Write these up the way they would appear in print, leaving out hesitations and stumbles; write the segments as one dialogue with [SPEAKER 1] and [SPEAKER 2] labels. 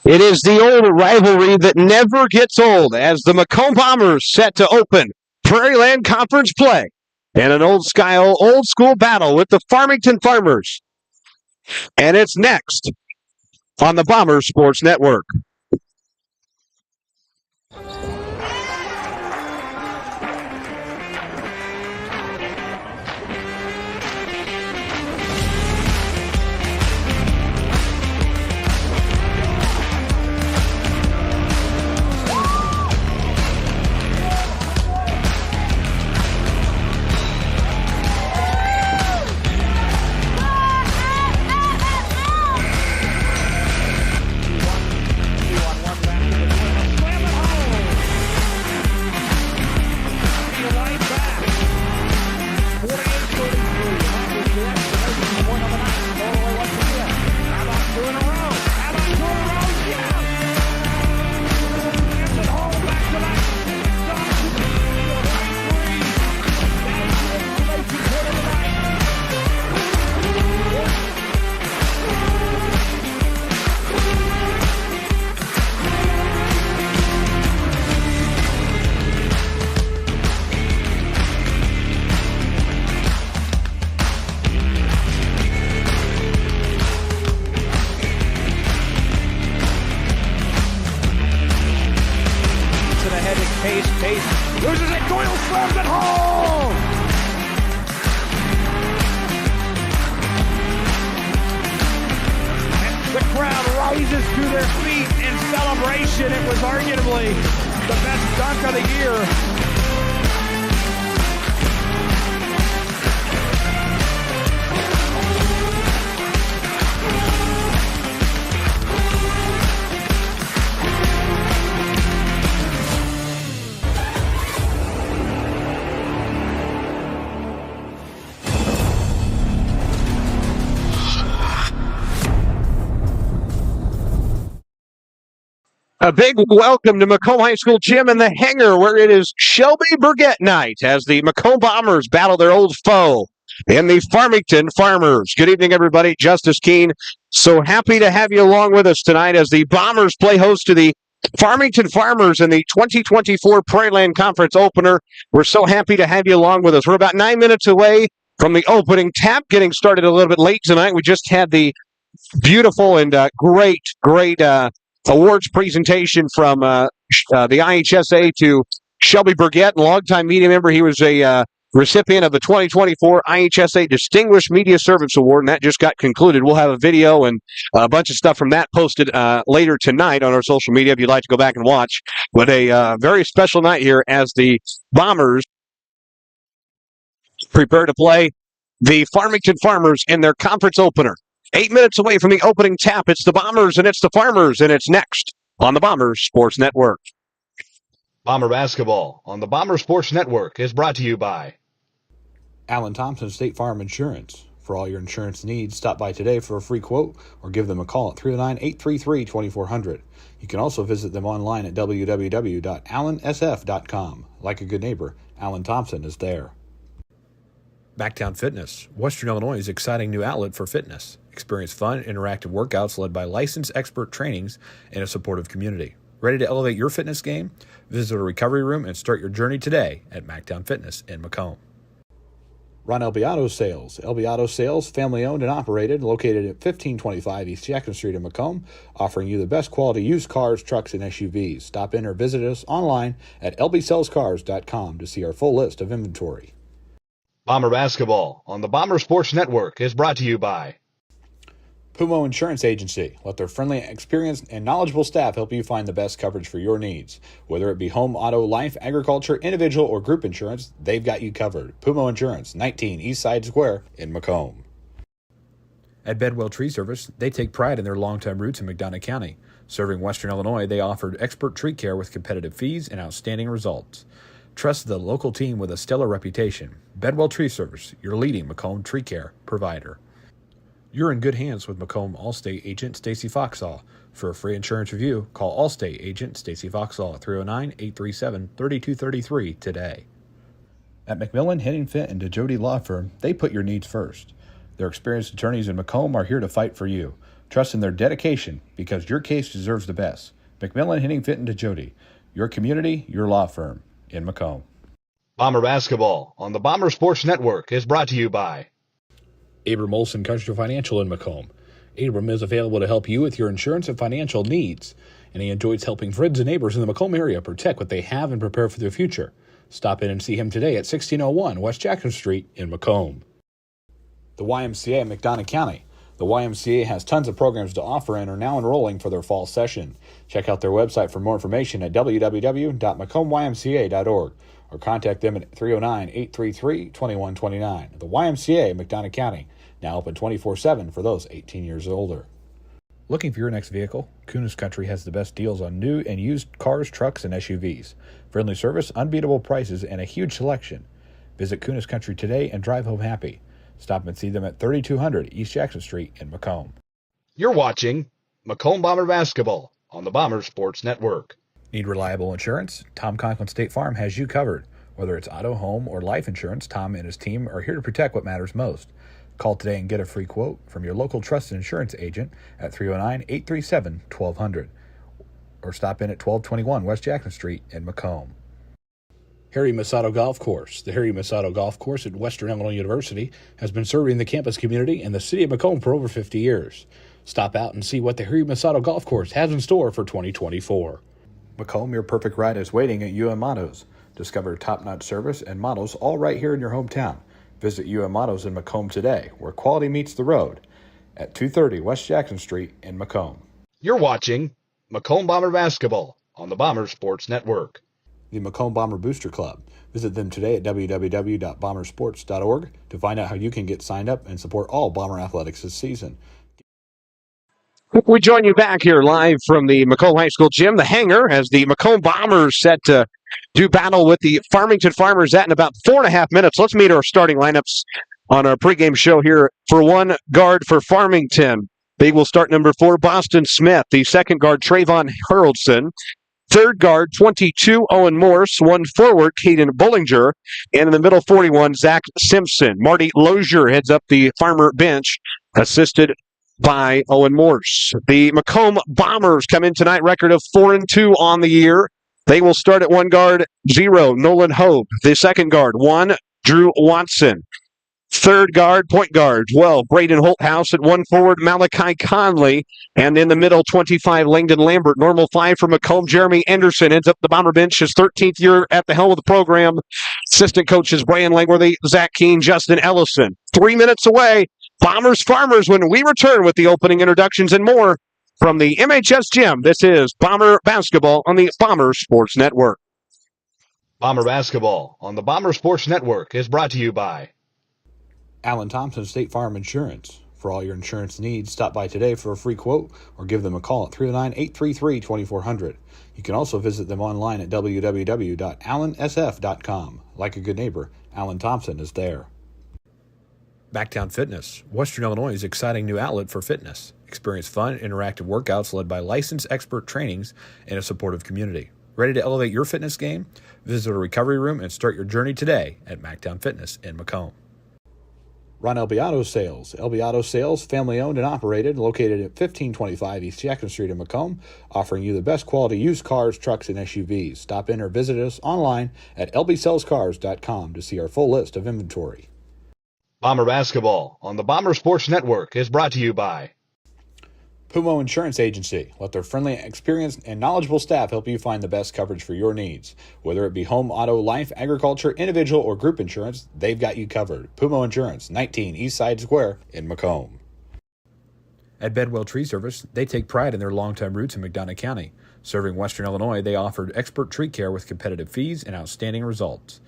[SPEAKER 1] It is the old rivalry that never gets old as the Macomb Bombers set to open Prairie Land Conference play and an old school battle with the Farmington Farmers. And it's next on the Bombers Sports Network.
[SPEAKER 2] Pace, loses it, Doyle slams it home! And the crowd rises to their feet in celebration. It was arguably the best dunk of the year.
[SPEAKER 1] A big welcome to Macomb High School Gym in the hangar, where it is Shelby Burgett night as the Macomb Bombers battle their old foe in the Farmington Farmers. Good evening, everybody. Justice Keene. So happy to have you along with us tonight as the Bombers play host to the Farmington Farmers in the 2024 Prairie Land Conference opener. We're so happy to have you along with us. We're about 9 minutes away from the opening tap, getting started a little bit late tonight. We just had the beautiful and great awards presentation from the IHSA to Shelby Burgett, a longtime media member. He was a recipient of the 2024 IHSA Distinguished Media Service Award, and that just got concluded. We'll have a video and a bunch of stuff from that posted later tonight on our social media if you'd like to go back and watch. But a very special night here as the Bombers prepare to play the Farmington Farmers in their conference opener. 8 minutes away from the opening tap, it's the Bombers and it's the Farmers, and it's next on the Bombers Sports Network.
[SPEAKER 3] Bomber basketball on the Bomber Sports Network is brought to you by
[SPEAKER 4] Alan Thompson State Farm Insurance. For all your insurance needs, stop by today for a free quote or give them a call at 309-833-2400. You can also visit them online at www.allansf.com. Like a good neighbor, Alan Thompson is there. Backtown Fitness, Western Illinois' exciting new outlet for fitness. Experience fun, interactive workouts led by licensed expert trainings and a supportive community. Ready to elevate your fitness game? Visit a recovery room and start your journey today at Mactown Fitness in Macomb. Ron Elby Auto Sales. Elby Auto Sales, family owned and operated, located at 1525 East Jackson Street in Macomb, offering you the best quality used cars, trucks, and SUVs. Stop in or visit us online at lbsellscars.com to see our full list of inventory.
[SPEAKER 3] Bomber basketball on the Bomber Sports Network is brought to you by
[SPEAKER 4] Pumo Insurance Agency. Let their friendly, experienced, and knowledgeable staff help you find the best coverage for your needs. Whether it be home, auto, life, agriculture, individual, or group insurance, they've got you covered. Pumo Insurance, 19 East Side Square in Macomb. At Bedwell Tree Service, they take pride in their longtime roots in McDonough County. Serving Western Illinois, they offered expert tree care with competitive fees and outstanding results. Trust the local team with a stellar reputation. Bedwell Tree Service, your leading Macomb tree care provider. You're in good hands with Macomb Allstate agent Stacy Foxall. For a free insurance review, call Allstate agent Stacy Foxall at 309-837-3233 today. At McMillan, Henningfit, and DeJody Law Firm, they put your needs first. Their experienced attorneys in Macomb are here to fight for you. Trust in their dedication because your case deserves the best. McMillan, Henning, Fitton, DeJody. Your community, your law firm in Macomb.
[SPEAKER 3] Bomber basketball on the Bomber Sports Network is brought to you by
[SPEAKER 4] Abram Olson Country Financial in Macomb. Abram is available to help you with your insurance and financial needs, and he enjoys helping friends and neighbors in the Macomb area protect what they have and prepare for their future. Stop in and see him today at 1601 West Jackson Street in Macomb. The YMCA in McDonough County. The YMCA has tons of programs to offer and are now enrolling for their fall session. Check out their website for more information at www.macombymca.org or contact them at 309-833-2129. The YMCA in McDonough County, now open 24/7 for those 18 years or older. Looking for your next vehicle? Kunis Country has the best deals on new and used cars, trucks, and SUVs. Friendly service, unbeatable prices, and a huge selection. Visit Kunis Country today and drive home happy. Stop and see them at 3200 East Jackson Street in Macomb.
[SPEAKER 3] You're watching Macomb Bomber Basketball on the Bomber Sports Network.
[SPEAKER 4] Need reliable insurance? Tom Conklin State Farm has you covered. Whether it's auto, home, or life insurance, Tom and his team are here to protect what matters most. Call today and get a free quote from your local trusted insurance agent at 309-837-1200 or stop in at 1221 West Jackson Street in Macomb. Harry Masato Golf Course. The Harry Masato Golf Course at Western Illinois University has been serving the campus community and the city of Macomb for over 50 years. Stop out and see what the Harry Masato Golf Course has in store for 2024. Macomb, your perfect ride is waiting at UM Autos. Discover top-notch service and models all right here in your hometown. Visit UM Autos in Macomb today, where quality meets the road, at 230 West Jackson Street in Macomb.
[SPEAKER 3] You're watching Macomb Bomber Basketball on the Bomber Sports Network.
[SPEAKER 4] The Macomb Bomber Booster Club. Visit them today at www.bombersports.org to find out how you can get signed up and support all Bomber athletics this season.
[SPEAKER 1] We join you back here live from the Macomb High School gym, the hangar, as the Macomb Bombers set to do battle with the Farmington Farmers in about 4.5 minutes. Let's meet our starting lineups on our pregame show here. For one guard for Farmington, they will start number 4, Boston Smith. The second guard, Trayvon Harrelson. Third guard, 22, Owen Morse. One forward, Caden Bullinger. And in the middle, 41, Zach Simpson. Marty Lozier heads up the Farmer bench, assisted by Owen Morse. The Macomb Bombers come in tonight, record of 4-2 on the year. They will start at one guard, 0, Nolan Hope. The second guard, 1, Drew Watson. Third guard, point guard, 12, Braden Holthouse. At one forward, Malachi Conley. And in the middle, 25, Langdon Lambert. Normal 5 for Macomb, Jeremy Anderson ends up the Bomber bench, his 13th year at the helm of the program. Assistant coaches, Brian Langworthy, Zach Keene, Justin Ellison. 3 minutes away, Bombers Farmers, when we return with the opening introductions and more from the MHS Gym. This is Bomber Basketball on the Bomber Sports Network.
[SPEAKER 3] Bomber Basketball on the Bomber Sports Network is brought to you by
[SPEAKER 4] Alan Thompson State Farm Insurance. For all your insurance needs, stop by today for a free quote or give them a call at 309-833-2400. You can also visit them online at www.allansf.com. Like a good neighbor, Alan Thompson is there. Backtown Fitness, Western Illinois' exciting new outlet for fitness. Experience fun, interactive workouts led by licensed expert trainings and a supportive community. Ready to elevate your fitness game? Visit a recovery room and start your journey today at Mactown Fitness in Macomb. Ron LB Auto Sales. LB Auto Sales, family owned and operated, located at 1525 East Jackson Street in Macomb, offering you the best quality used cars, trucks, and SUVs. Stop in or visit us online at lbsellscars.com to see our full list of inventory.
[SPEAKER 3] Bomber Basketball on the Bomber Sports Network is brought to you by
[SPEAKER 4] Pumo Insurance Agency. Let their friendly, experienced, and knowledgeable staff help you find the best coverage for your needs. Whether it be home, auto, life, agriculture, individual, or group insurance, they've got you covered. Pumo Insurance, 19 East Side Square in Macomb. At Bedwell Tree Service, they take pride in their long-time roots in McDonough County. Serving Western Illinois, they offered expert tree care with competitive fees and outstanding results.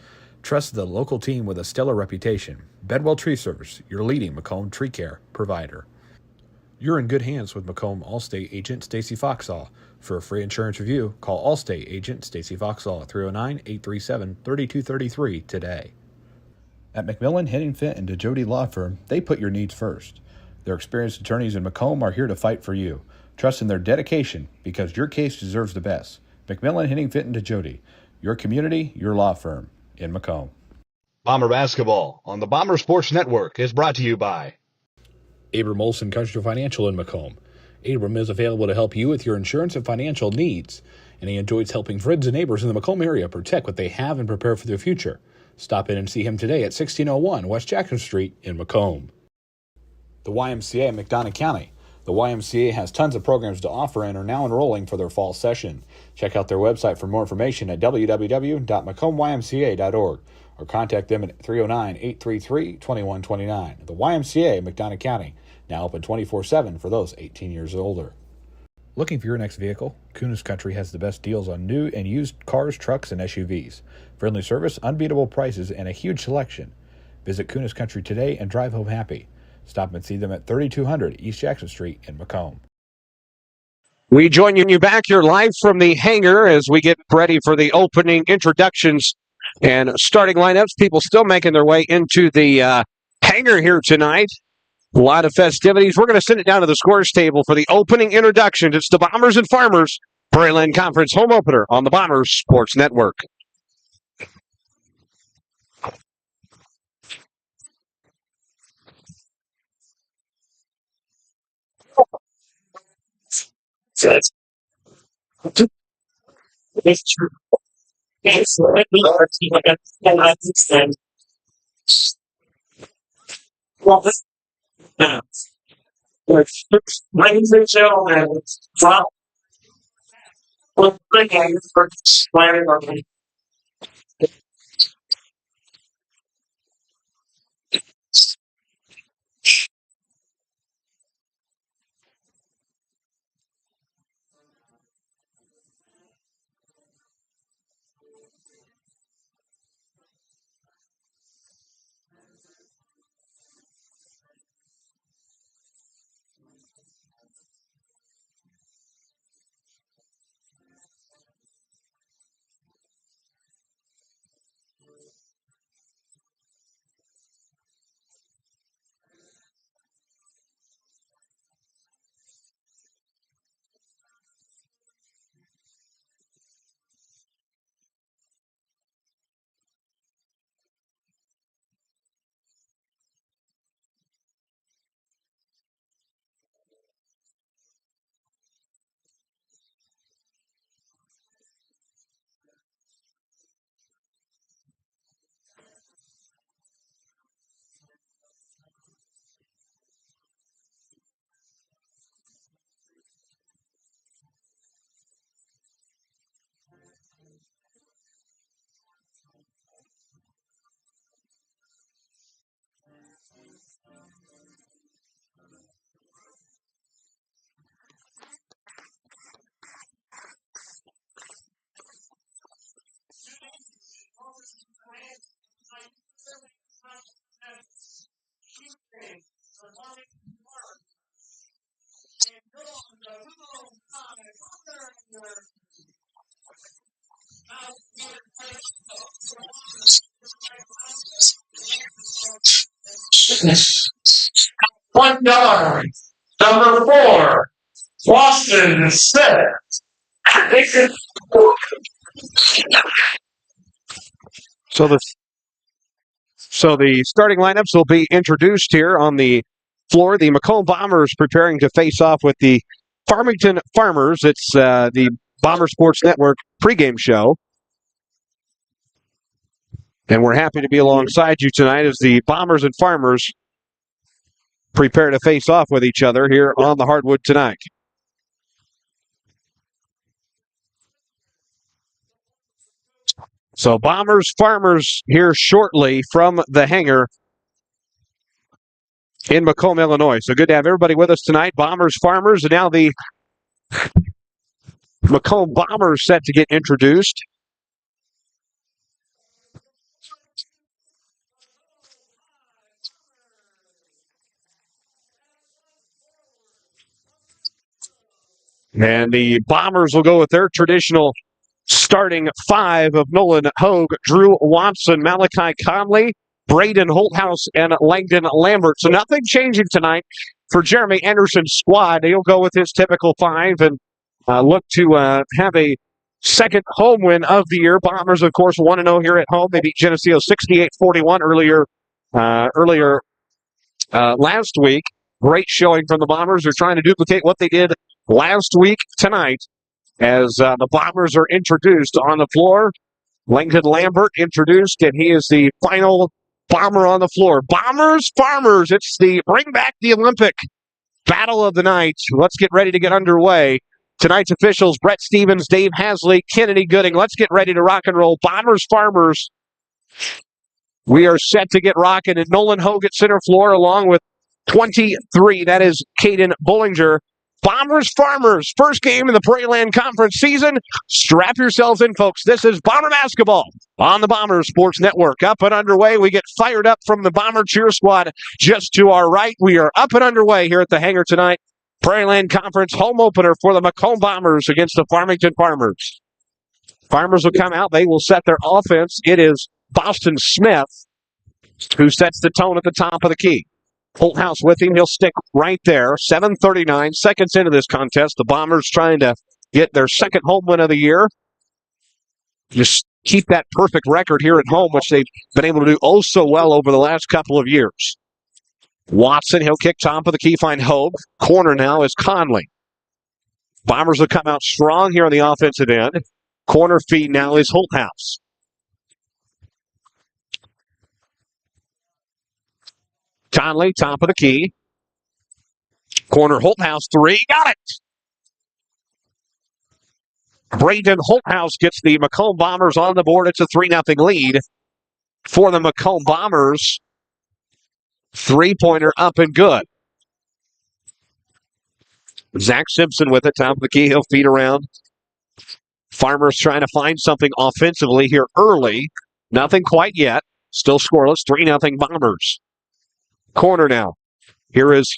[SPEAKER 4] Trust the local team with a stellar reputation. Bedwell Tree Service, your leading Macomb tree care provider. You're in good hands with Macomb Allstate agent Stacy Foxall. For a free insurance review, call Allstate agent Stacy Foxall at 309-837-3233 today. At McMillan, Henning, Fitton, and DeJody Law Firm, they put your needs first. Their experienced attorneys in Macomb are here to fight for you. Trust in their dedication because your case deserves the best. McMillan, Henning, Fitton, DeJody. Your community, your law firm in Macomb.
[SPEAKER 3] Bomber Basketball on the Bomber Sports Network is brought to you by
[SPEAKER 4] Abram Olson Country Financial in Macomb. Abram is available to help you with your insurance and financial needs, and he enjoys helping friends and neighbors in the Macomb area protect what they have and prepare for their future. Stop in and see him today at 1601 West Jackson Street in Macomb. The YMCA in McDonough County. The YMCA has tons of programs to offer and are now enrolling for their fall session. Check out their website for more information at www.macombymca.org or contact them at 309-833-2129. The YMCA, McDonough County, now open 24/7 for those 18 years or older. Looking for your next vehicle? Kunis Country has the best deals on new and used cars, trucks, and SUVs. Friendly service, unbeatable prices, and a huge selection. Visit Kunis Country today and drive home happy. Stop and see them at 3200 East Jackson Street in Macomb.
[SPEAKER 1] We join you back here live from the hangar as we get ready for the opening introductions and starting lineups. People still making their way into the hangar here tonight. A lot of festivities. We're going to send it down to the scores table for the opening introductions. It's the Bombers and Farmers Prairie Conference home opener on the Bombers Sports Network.
[SPEAKER 5] Ladies and gentlemen, from Pregame for Farmington. $1. Number 4, Boston 6.
[SPEAKER 1] So the starting lineups will be introduced here on the floor. The Macomb Bombers preparing to face off with the Farmington Farmers. It's the Bomber Sports Network pregame show. And we're happy to be alongside you tonight as the Bombers and Farmers prepare to face off with each other here on the hardwood tonight. So Bombers, Farmers here shortly from the hangar in Macomb, Illinois. So good to have everybody with us tonight. Bombers, Farmers, and now the Macomb Bombers set to get introduced. And the Bombers will go with their traditional starting 5 of Nolan Hogue, Drew Watson, Malachi Conley, Braden Holthouse, and Langdon Lambert. So nothing changing tonight for Jeremy Anderson's squad. He'll go with his typical 5 and look to have a second home win of the year. Bombers, of course, 1-0 here at home. They beat Geneseo 68-41 earlier last week. Great showing from the Bombers. They're trying to duplicate what they did last week tonight as the Bombers are introduced on the floor. Langton Lambert introduced, and he is the final Bomber on the floor. Bombers, Farmers. It's the Bring Back the Olympic battle of the night. Let's get ready to get underway. Tonight's officials, Brett Stevens, Dave Hasley, Kennedy Gooding. Let's get ready to rock and roll. Bombers, Farmers. We are set to get rocking. And Nolan Hogue at center floor along with 23. That is Caden Bullinger. Bombers, Farmers, first game in the Pregame Conference season. Strap yourselves in, folks. This is Bomber basketball on the Bomber Sports Network. Up and underway. We get fired up from the Bomber cheer squad just to our right. We are up and underway here at the hangar tonight. Pregame Conference home opener for the Macomb Bombers against the Farmington Farmers. Farmers will come out. They will set their offense. It is Boston Smith who sets the tone at the top of the key. Holthouse with him. He'll stick right there. 7:39 seconds into this contest. The Bombers trying to get their second home win of the year. Just keep that perfect record here at home, which they've been able to do oh so well over the last couple of years. Watson, he'll kick top of the key, find Hogue. Corner now is Conley. Bombers will come out strong here on the offensive end. Corner feed now is Holthouse. Conley, top of the key. Corner, Holthouse, three. Got it! Braden Holthouse gets the Macomb Bombers on the board. It's a 3-0 lead for the Macomb Bombers. Three-pointer up and good. Zach Simpson with it, top of the key. He'll feed around. Farmers trying to find something offensively here early. Nothing quite yet. Still scoreless. 3-0 Bombers. Corner now. Here is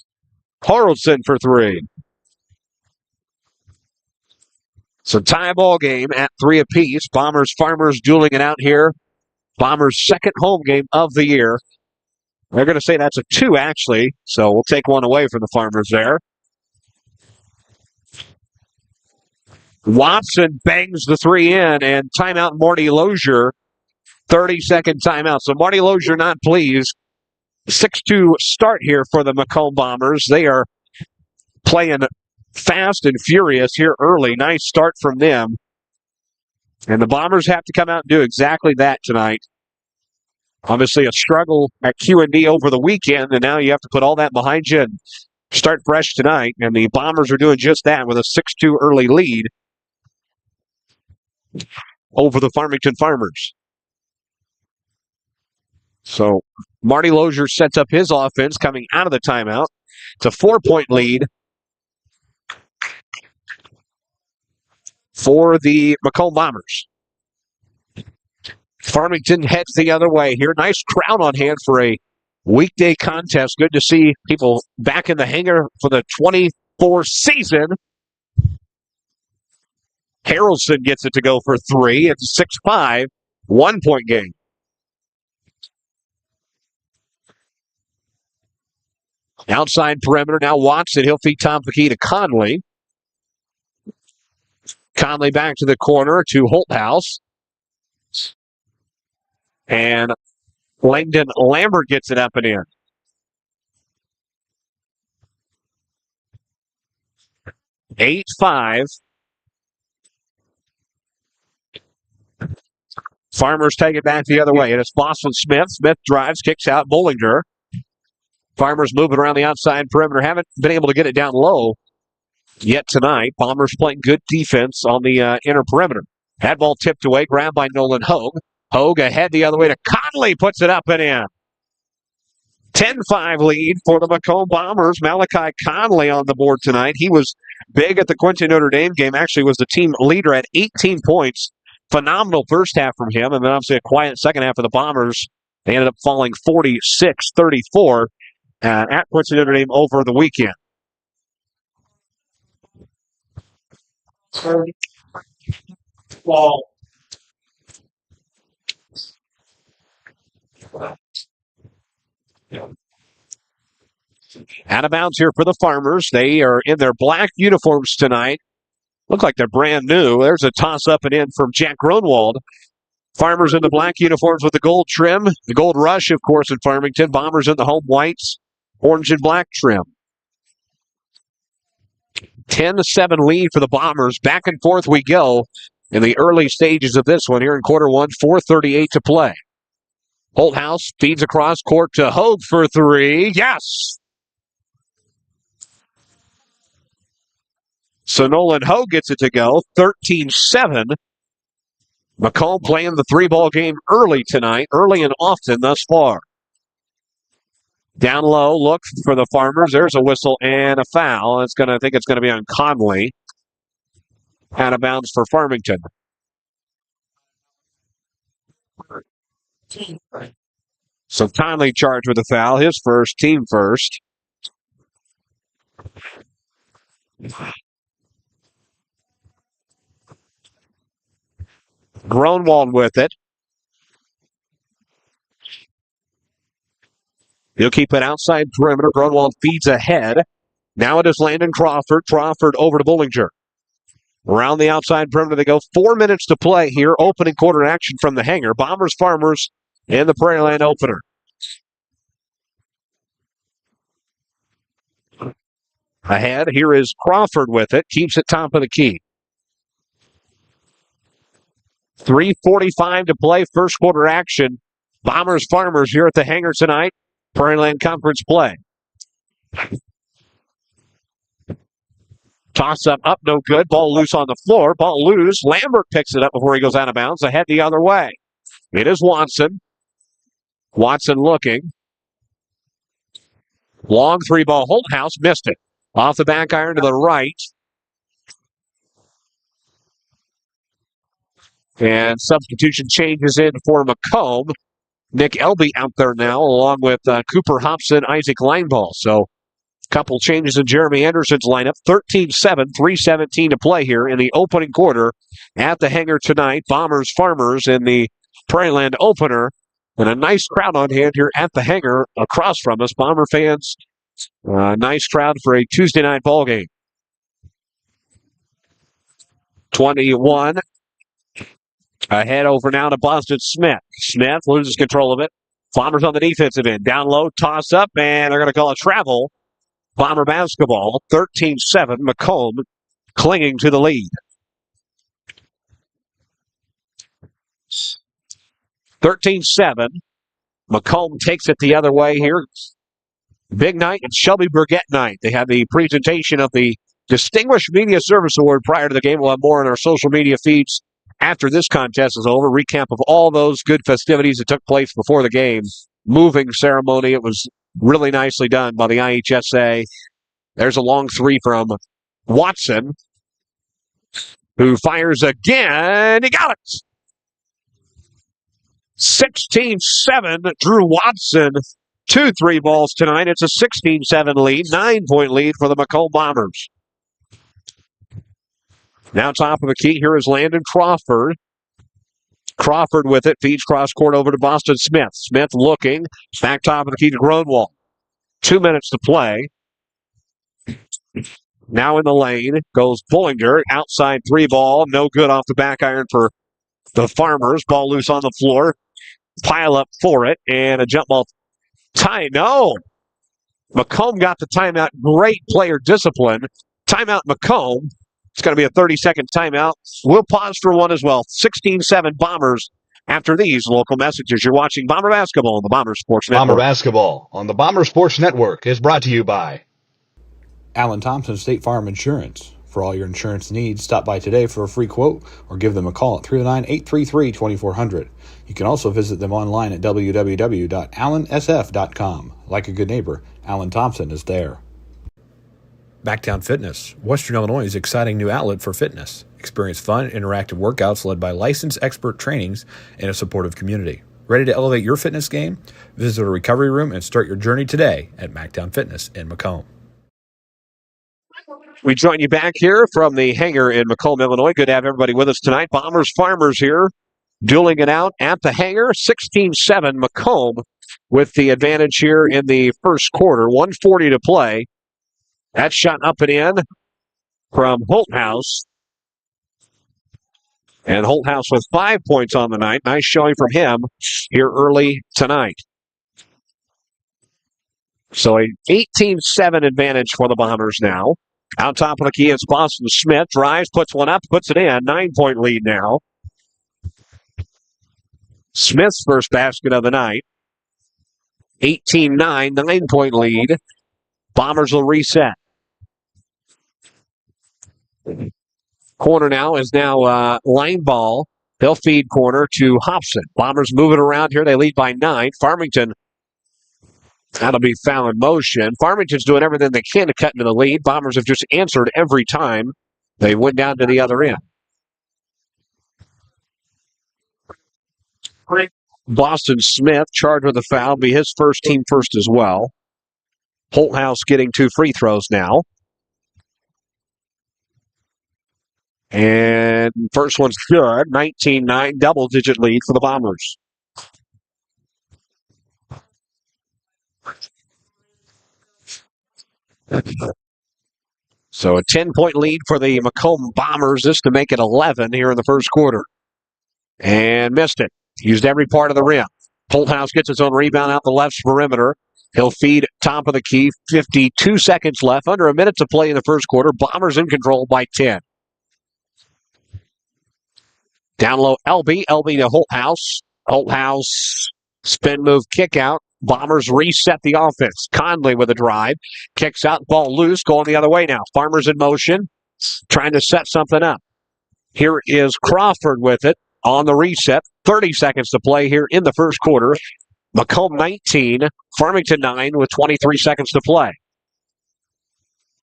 [SPEAKER 1] Harrelson for three. So tie ball game at 3 apiece. Bombers, Farmers dueling it out here. Bombers' second home game of the year. They're going to say that's a 2, actually. So we'll take one away from the Farmers there. Watson bangs the 3 in, and timeout Marty Lozier. 30-second timeout. So Marty Lozier not pleased. 6-2 start here for the Macomb Bombers. They are playing fast and furious here early. Nice start from them. And the Bombers have to come out and do exactly that tonight. Obviously a struggle at Q&D over the weekend, and now you have to put all that behind you and start fresh tonight. And the Bombers are doing just that with a 6-2 early lead over the Farmington Farmers. So Marty Lozier sets up his offense coming out of the timeout. It's a 4-point lead for the Macomb Bombers. Farmington heads the other way here. Nice crowd on hand for a weekday contest. Good to see people back in the hangar for the 24 season. Harrelson gets it to go for 3. It's a 6-5, 1-point game. Outside perimeter, now Watson. He'll feed top of the key to Conley. Conley back to the corner to Holthouse. And Langdon Lambert gets it up and in. Eight, 5. Farmers take it back the other way. And it's Boston Smith. Smith drives, kicks out. Bullinger. Farmers moving around the outside perimeter. Haven't been able to get it down low yet tonight. Bombers playing good defense on the inner perimeter. That ball tipped away, grabbed by Nolan Hogue. Hogue ahead the other way to Conley, puts it up and in. 10-5 lead for the Macomb Bombers. Malachi Conley on the board tonight. He was big at the Quincy Notre Dame game. Actually was the team leader at 18 points. Phenomenal first half from him. And then obviously a quiet second half of the Bombers. They ended up falling 46-34 at Quincy Notre Dame over the weekend.
[SPEAKER 5] Well,
[SPEAKER 1] Out of bounds here for the Farmers. They are in their black uniforms tonight. Look like they're brand new. There's a toss up and in from Jack Gronwald. Farmers in the black uniforms with the gold trim. The gold rush, of course, in Farmington. Bombers in the home whites. Orange and black trim. 10-7 lead for the Bombers. Back and forth we go in the early stages of this one here in quarter one. 4:38 to play. Holthouse feeds across court to Hogue for three. Yes! So Nolan Hogue gets it to go. 13-7. Macomb playing the three-ball game early tonight, early and often thus far. Down low, look for the Farmers. There's a whistle and a foul. I think it's going to be on Conley. Out of bounds for Farmington. So Conley charged with a foul. His first, team first. Gronwald with it. He'll keep it outside perimeter. Gronwald feeds ahead. Now it is Landon Crawford. Crawford over to Bullinger. Around the outside perimeter they go. 4 minutes to play here. Opening quarter action from the hangar. Bombers, Farmers, and the Prairieland opener. Ahead, here is Crawford with it. Keeps it top of the key. 3:45 to play. First quarter action. Bombers, Farmers here at the hangar tonight. Prairieland Conference play. Toss up, no good. Ball loose on the floor. Ball loose. Lambert picks it up before he goes out of bounds. Ahead the other way. It is Watson. Watson looking. Long three ball. Holthouse missed it. Off the back iron to the right. And substitution changes in for Macomb. Nick Elby out there now, along with Cooper Hobson, Isaac Lineball. So a couple changes in Jeremy Anderson's lineup. 13-7, 3:17 to play here in the opening quarter at the hangar tonight. Bombers, Farmers in the Prairieland opener. And a nice crowd on hand here at the hangar across from us. Bomber fans, nice crowd for a Tuesday night ball game. 21. Ahead over now to Boston Smith. Smith loses control of it. Bombers on the defensive end. Down low, toss up, and they're going to call a travel. Bomber basketball. 13-7. Macomb clinging to the lead. 13-7. Macomb takes it the other way here. Big night and Shelby Burgett night. They had the presentation of the Distinguished Media Service Award prior to the game. We'll have more on our social media feeds after this contest is over. Recap of all those good festivities that took place before the game. Moving ceremony. It was really nicely done by the IHSA. There's a long three from Watson, who fires again. He got it! 16-7. Drew Watson. 2 3 balls tonight. It's a 16-7 lead. 9-point lead for the Macomb Bombers. Now top of the key, here is Landon Crawford. Crawford with it, feeds cross court over to Boston Smith. Smith looking, back top of the key to Gronwald. 2 minutes to play. Now in the lane goes Bullinger, outside three ball, no good off the back iron for the Farmers. Ball loose on the floor, pile up for it, and a jump ball tie. No! Macomb got the timeout. Great player discipline. Timeout Macomb. It's going to be a 30-second timeout. We'll pause for one as well. 16-7 Bombers after these local messages. You're watching Bomber Basketball on the Bomber Sports Network.
[SPEAKER 3] Bomber Basketball on the Bomber Sports Network is brought to you by
[SPEAKER 4] Alan Thompson State Farm Insurance. For all your insurance needs, stop by today for a free quote or give them a call at 309-833-2400. You can also visit them online at www.allansf.com. Like a good neighbor, Alan Thompson is there. Backtown Fitness, Western Illinois' exciting new outlet for fitness. Experience fun, interactive workouts led by licensed expert trainings and a supportive community. Ready to elevate your fitness game? Visit a recovery room and start your journey today at Mactown Fitness in Macomb.
[SPEAKER 1] We join you back here from the hangar in Macomb, Illinois. Good to have everybody with us tonight. Bombers, Farmers here, dueling it out at the hangar. 16-7 Macomb with the advantage here in the first quarter. 1:40 to play. That shot up and in from Holthouse. And Holthouse with 5 points on the night. Nice showing from him here early tonight. So a 18-7 advantage for the Bombers now. Out top of the key, it's Boston Smith. Drives, puts one up, puts it in. 9-point lead now. Smith's first basket of the night. 18-9, 9-point lead. Bombers will reset. Corner now is line ball. They'll feed corner to Hobson. Bombers moving around here. They lead by 9. Farmington, that'll be foul in motion. Farmington's doing everything they can to cut into the lead. Bombers have just answered every time they went down to the other end. Boston Smith charged with a foul. Be his first, team first as well. Holthouse getting 2 free throws now. And first one's good. 19-9, double-digit lead for the Bombers. So a 10-point lead for the Macomb Bombers. This to make it 11 here in the first quarter. And missed it. Used every part of the rim. Holthouse gets his own rebound out the left perimeter. He'll feed top of the key. 52 seconds left. Under a minute to play in the first quarter. Bombers in control by 10. Down low, LB. LB to Holthouse. Holthouse spin move kick out. Bombers reset the offense. Conley with a drive. Kicks out, ball loose, going the other way now. Farmers in motion, trying to set something up. Here is Crawford with it on the reset. 30 seconds to play here in the first quarter. Macomb 19, Farmington 9 with 23 seconds to play.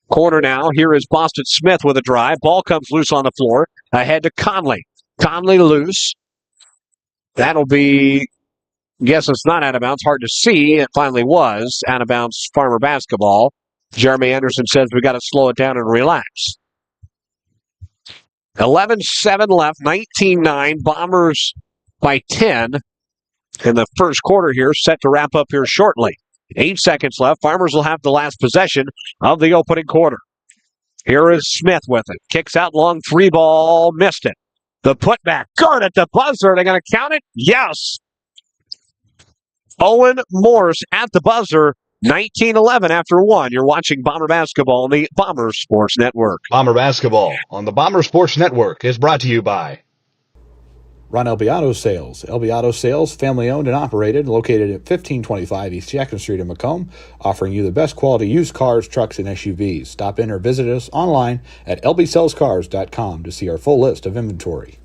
[SPEAKER 1] Corner now. Here is Boston Smith with a drive. Ball comes loose on the floor. Ahead to Conley. Conley loose. That'll be, guess it's not out of bounds. Hard to see. It finally was out of bounds. Farmer basketball. Jeremy Anderson says we got to slow it down and relax. 11-7 left. 19-9. Bombers by 10 in the first quarter here. Set to wrap up here shortly. 8 seconds left. Farmers will have the last possession of the opening quarter. Here is Smith with it. Kicks out long 3-ball. Missed it. The putback. Good at the buzzer. Are they going to count it? Yes. Owen Morse at the buzzer. 19-11 after 1. You're watching Bomber Basketball on the Bomber Sports Network.
[SPEAKER 3] Bomber Basketball on the Bomber Sports Network is brought to you by
[SPEAKER 4] Ron LB Auto Sales. LB Auto Sales, family owned and operated, located at 1525 East Jackson Street in Macomb, offering you the best quality used cars, trucks, and SUVs. Stop in or visit us online at lbsellscars.com to see our full list of inventory.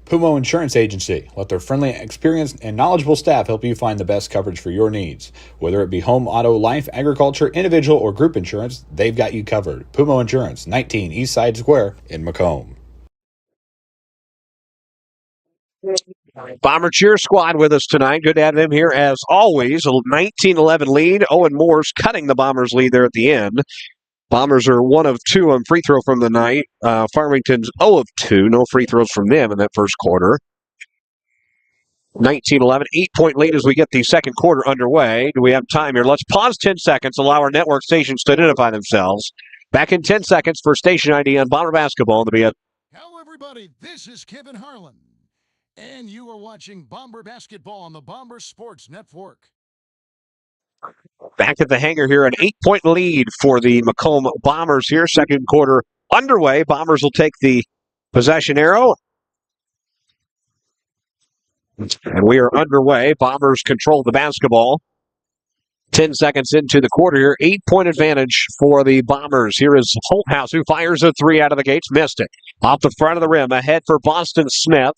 [SPEAKER 4] Pumo Insurance Agency. Let their friendly, experienced, and knowledgeable staff help you find the best coverage for your needs. Whether it be home, auto, life, agriculture, individual, or group insurance, they've got you covered. Pumo Insurance, 19 East Side Square in Macomb.
[SPEAKER 1] Bomber cheer squad with us tonight. Good to have them here as always. A 19-11 lead. Owen Morse cutting the Bombers lead there at the end. Bombers are 1 of 2 on free throw from the night. Farmington's 0 of 2. No free throws from them in that first quarter. 19-11, 8-point lead as we get the second quarter underway. Do we have time here? Let's pause 10 seconds, allow our network stations to identify themselves. Back in 10 seconds for station ID on Bomber Basketball.
[SPEAKER 6] Hello, everybody. This is Kevin Harlan, and you are watching Bomber Basketball on the Bomber Sports Network.
[SPEAKER 1] Back at the hangar here, an 8-point lead for the Macomb Bombers here. Second quarter underway. Bombers will take the possession arrow. And we are underway. Bombers control the basketball. 10 seconds into the quarter here. 8-point advantage for the Bombers. Here is Holthouse, who fires a 3 out of the gates. Missed it. Off the front of the rim. Ahead for Boston Smith.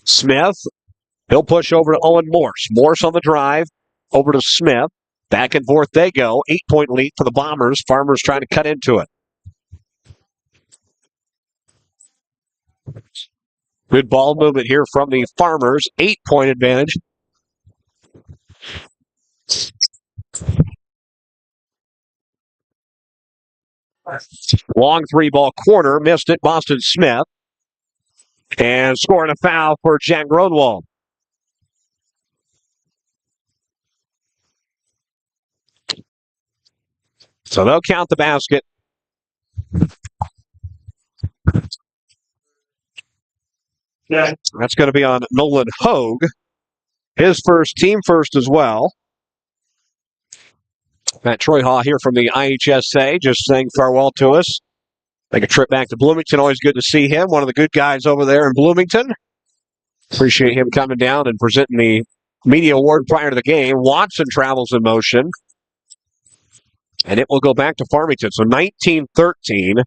[SPEAKER 1] Smith. He'll push over to Owen Morse. Morse on the drive. Over to Smith. Back and forth they go. 8-point lead for the Bombers. Farmers trying to cut into it. Good ball movement here from the Farmers. 8-point advantage. Long 3-ball corner. Missed it. Boston Smith. And scoring a foul for Jack Gronwald. So they'll count the basket.
[SPEAKER 5] Yeah.
[SPEAKER 1] That's going to be on Nolan Hogue. His first, team first as well. Matt Troyhaw here from the IHSA, just saying farewell to us. Make a trip back to Bloomington. Always good to see him. One of the good guys over there in Bloomington. Appreciate him coming down and presenting the media award prior to the game. Watson travels in motion. And it will go back to Farmington. So 19-13.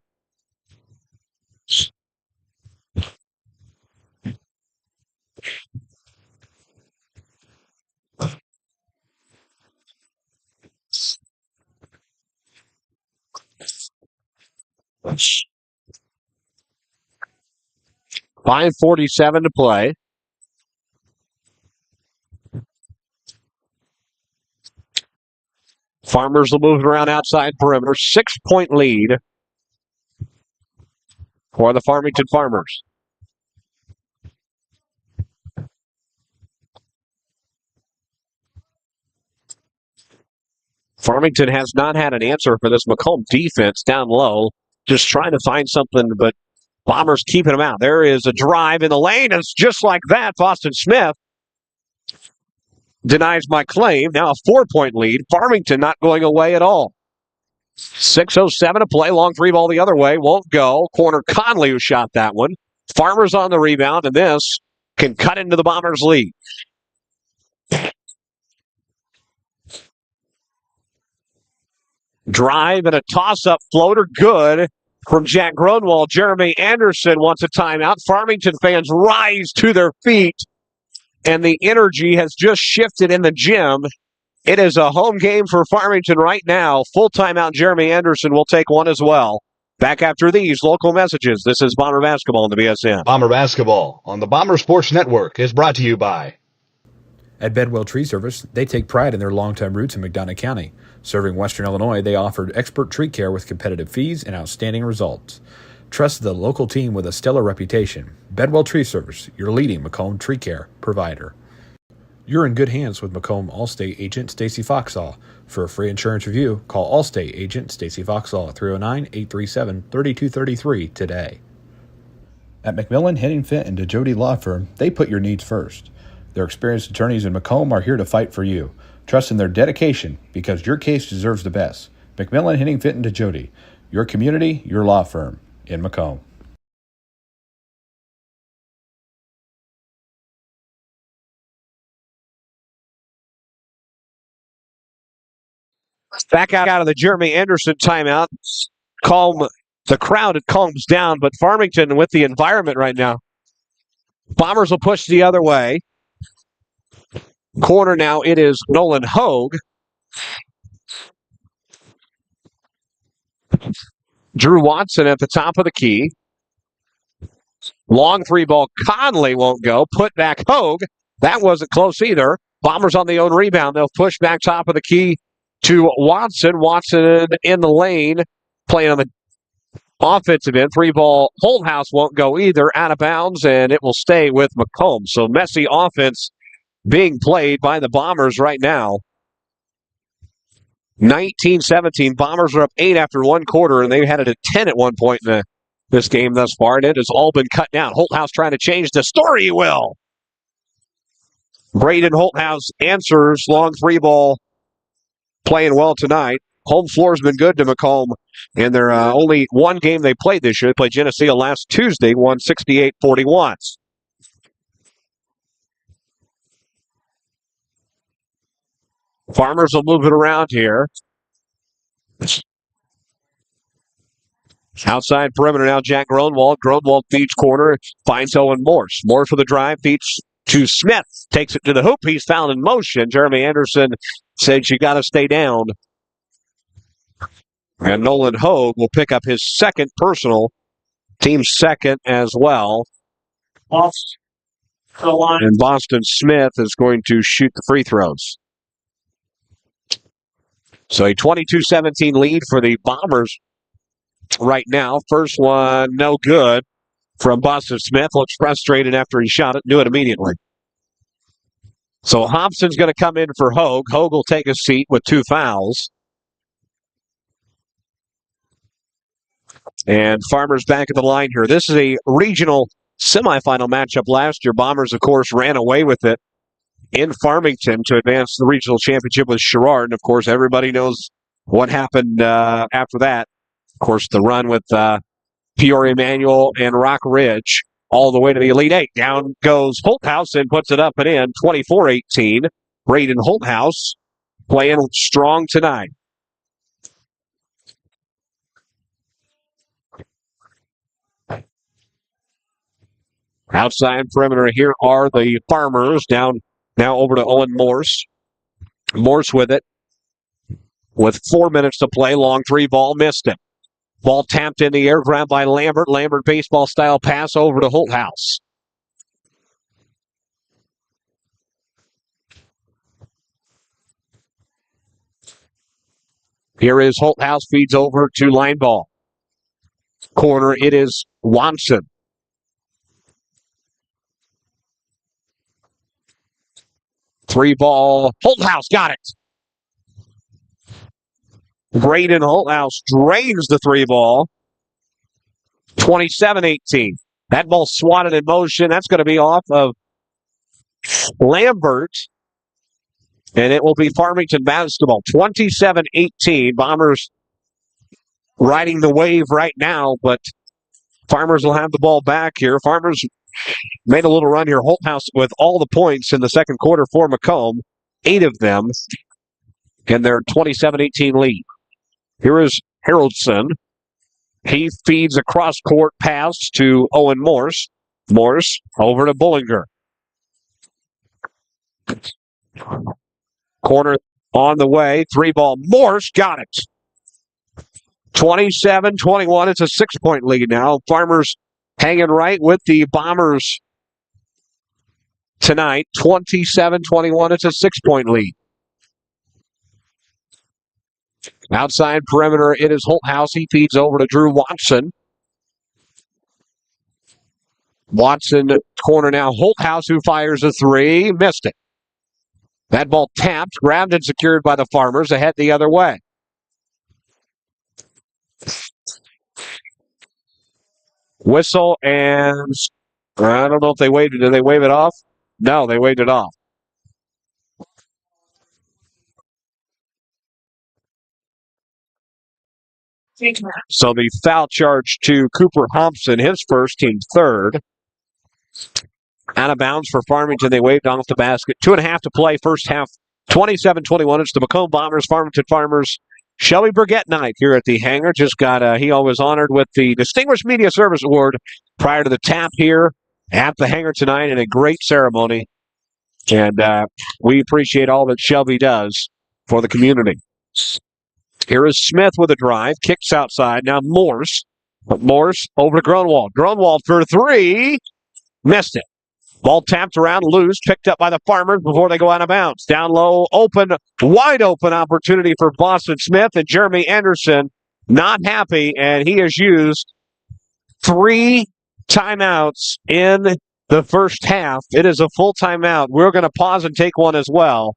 [SPEAKER 1] $5:47 to play. Farmers will move it around outside perimeter. 6-point lead for the Farmington Farmers. Farmington has not had an answer for this Macomb defense down low. Just trying to find something, but Bombers keeping them out. There is a drive in the lane. It's just like that. Boston Smith denies my claim. Now a 4-point lead. Farmington not going away at all. 6:07 to play. Long three ball the other way. Won't go. Corner Conley who shot that one. Farmers on the rebound, and this can cut into the Bombers' lead. Drive and a toss-up floater. Good from Jack Gronwald. Jeremy Anderson wants a timeout. Farmington fans rise to their feet, and the energy has just shifted in the gym. It is a home game for Farmington right now. Full timeout. Jeremy Anderson will take one as well. Back after these local messages. This is Bomber Basketball on the BSN.
[SPEAKER 3] Bomber Basketball on the Bomber Sports Network is brought to you by
[SPEAKER 4] At Bedwell Tree Service, they take pride in their longtime roots in McDonough County. Serving Western Illinois, they offered expert tree care with competitive fees and outstanding results. Trust the local team with a stellar reputation. Bedwell Tree Service, your leading Macomb tree care provider. You're in good hands with Macomb Allstate agent Stacy Foxall. For a free insurance review, call Allstate agent Stacy Foxall at 309-837-3233 today. At McMillan, Henning Fint, and DeJody Law Firm, they put your needs first. Their experienced attorneys in Macomb are here to fight for you. Trust in their dedication because your case deserves the best. McMillan, Henning Fint, and DeJody, your community, your law firm in Macomb.
[SPEAKER 1] Back out of the Jeremy Anderson timeout. The crowd, it calms down, but Farmington with the environment right now. Bombers will push the other way. Corner now, it is Nolan Hogue. Drew Watson at the top of the key. Long three ball. Conley won't go. Put back Hogue. That wasn't close either. Bombers on the own rebound. They'll push back top of the key to Watson. Watson in the lane. Playing on the offensive end. Three ball. Holthouse won't go either. Out of bounds, and it will stay with Macomb. So messy offense being played by the Bombers right now. 19-17. Bombers are up 8 after one quarter, and they had it at 10 at one point in this game thus far, and it has all been cut down. Holthouse trying to change the story, he will. Braden Holthouse answers. Long three ball. Playing well tonight. Home floor's been good to Macomb, and they're only one game they played this year. They played Geneseo last Tuesday, won 68-41. Farmers will move it around here. Outside perimeter now, Jack Gronwald. Gronwald feeds corner, finds Owen Morse. Morse with a drive, feeds to Smith. Takes it to the hoop. He's found in motion. Jeremy Anderson says you got to stay down. And Nolan Hogue will pick up his second personal, team second as well. And Boston Smith is going to shoot the free throws. So a 22-17 lead for the Bombers right now. First one, no good from Boston Smith. Looks frustrated after he shot it. Knew it immediately. So Hobson's going to come in for Hogue. Hogue will take a seat with 2 fouls. And Farmers back at the line here. This is a regional semifinal matchup last year. Bombers, of course, ran away with it in Farmington to advance the regional championship with Sherrard. And, of course, everybody knows what happened after that. Of course, the run with Peoria Manual and Rock Ridge all the way to the Elite Eight. Down goes Holthouse and puts it up and in, 24-18. Braden Holthouse playing strong tonight. Outside perimeter, here are the Farmers. Down now over to Owen Morse. Morse with it. With 4 minutes to play, long three ball, missed it. Ball tapped in the air, grabbed by Lambert. Lambert baseball-style pass over to Holthouse. Here is Holthouse, feeds over to line ball. Corner, it is Watson. Three ball, Holthouse got it. Braden Holthouse drains the three ball. 27-18. That ball swatted in motion. That's going to be off of Lambert. And it will be Farmington basketball. 27-18. Bombers riding the wave right now, but Farmers will have the ball back here. Farmers made a little run here. Holthouse with all the points in the second quarter for Macomb. 8 of them in their 27-18 lead. Here is Haroldson. He feeds a cross-court pass to Owen Morse. Morse over to Bullinger. Corner on the way. Three ball. Morse got it. 27-21. It's a 6-point lead now. Farmers hanging right with the Bombers tonight. 27-21. It's a 6-point lead. Outside perimeter, it is Holthouse. He feeds over to Drew Watson. Watson corner now. Holthouse who fires a three. Missed it. That ball tapped, grabbed and secured by the Farmers. Ahead the other way. Whistle and I don't know if they waved it. Did they wave it off? No, they waved it off. So the foul charge to Cooper Thompson, his first, team third. Out of bounds for Farmington. They waved off the basket. 2.5 to play, first half. 27-21. It's the Macomb Bombers, Farmington Farmers. Shelby Burgett night here at the hangar. Just got, he was honored with the Distinguished Media Service Award prior to the tap here at the hangar tonight in a great ceremony. And we appreciate all that Shelby does for the community. Here is Smith with a drive. Kicks outside. Now Morse. Morse over to Grunwald. Grunwald for three. Missed it. Ball tapped around loose. Picked up by the Farmers before they go out of bounds. Down low. Open. Wide open opportunity for Boston Smith. And Jeremy Anderson not happy. And he has used 3 timeouts in the first half. It is a full timeout. We're going to pause and take one as well.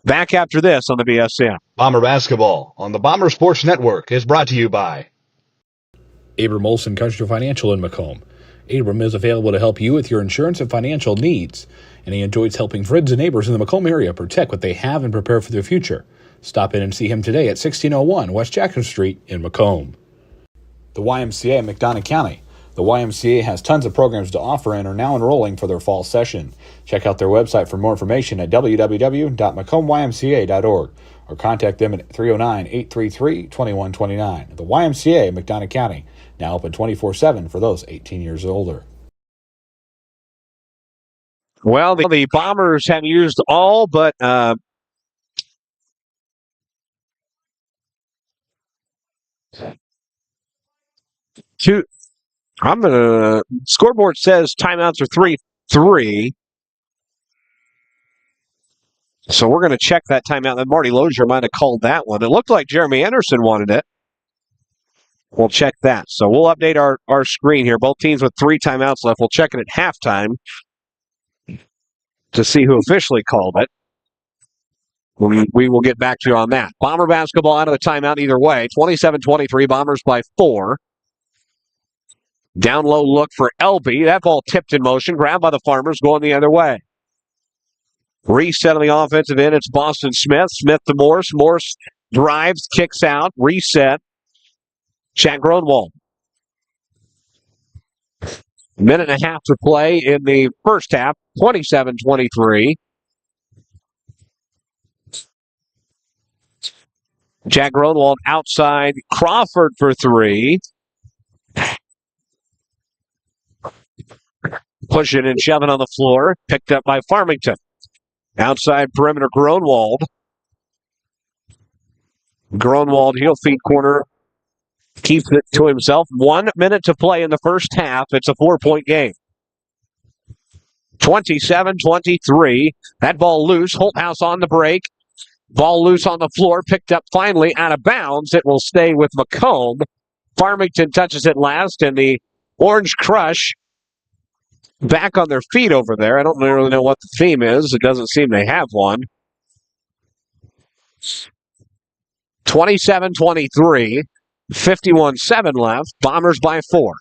[SPEAKER 1] Back after this on the BSN.
[SPEAKER 3] Bomber basketball on the Bomber Sports Network is brought to you by
[SPEAKER 4] Abram Olson Country Financial in Macomb. Abram is available to help you with your insurance and financial needs, and he enjoys helping friends and neighbors in the Macomb area protect what they have and prepare for their future. Stop in and see him today at 1601 West Jackson Street in Macomb. The YMCA in McDonough County. The YMCA has tons of programs to offer and are now enrolling for their fall session. Check out their website for more information at www.macombymca.org or contact them at 309-833-2129. The YMCA in McDonough County, now open 24/7 for those 18 years or older.
[SPEAKER 1] Well, the Bombers have used all but two. Scoreboard says timeouts are 3-3. So we're going to check that timeout. Then Marty Lozier might have called that one. It looked like Jeremy Anderson wanted it. We'll check that. So we'll update our screen here. Both teams with 3 timeouts left. We'll check it at halftime to see who officially called it. We will get back to you on that. Bomber basketball out of the timeout either way. 27-23, Bombers by 4. Down low look for Elby. That ball tipped in motion. Grabbed by the Farmers, going the other way. Reset on the offensive end. It's Boston Smith. Smith to Morse. Morse drives, kicks out, reset. Chad Gronwald. Minute and a half to play in the first half, 27-23. Jack Gronwald outside Crawford for three. Pushing and shoving on the floor. Picked up by Farmington. Outside perimeter, Gronwald. Gronwald, heel feed corner. Keeps it to himself. 1 minute to play in the first half. It's a 4-point game. 27-23. That ball loose. Holthouse on the break. Ball loose on the floor. Picked up finally out of bounds. It will stay with Macomb. Farmington touches it last, and the Orange Crush back on their feet over there. I don't really know what the theme is. It doesn't seem they have one. 27-23. 51-7 left. Bombers by 4.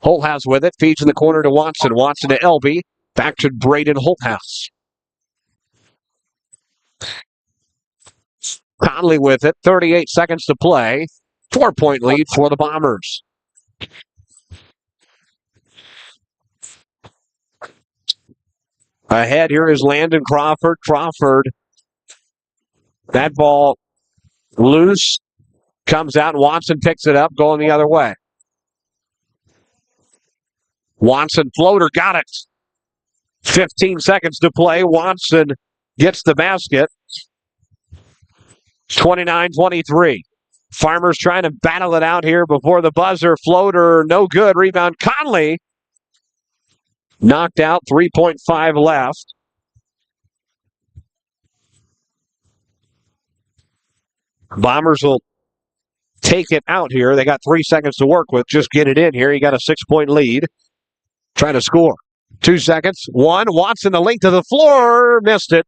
[SPEAKER 1] Holthouse with it. Feeds in the corner to Watson. Watson to Elby. Back to Braden Holthouse. Conley with it. 38 seconds to play. 4-point lead for the Bombers. Ahead here is Landon Crawford. Crawford. That ball loose. Comes out. Watson picks it up. Going the other way. Watson floater. Got it. 15 seconds to play. Watson gets the basket. 29-23. Farmers trying to battle it out here before the buzzer. Floater, no good. Rebound, Conley. Knocked out, 3.5 left. Bombers will take it out here. They got 3 seconds to work with. Just get it in here. You got a 6-point lead. Trying to score. 2 seconds. 1. Watson, the length of the floor. Missed it.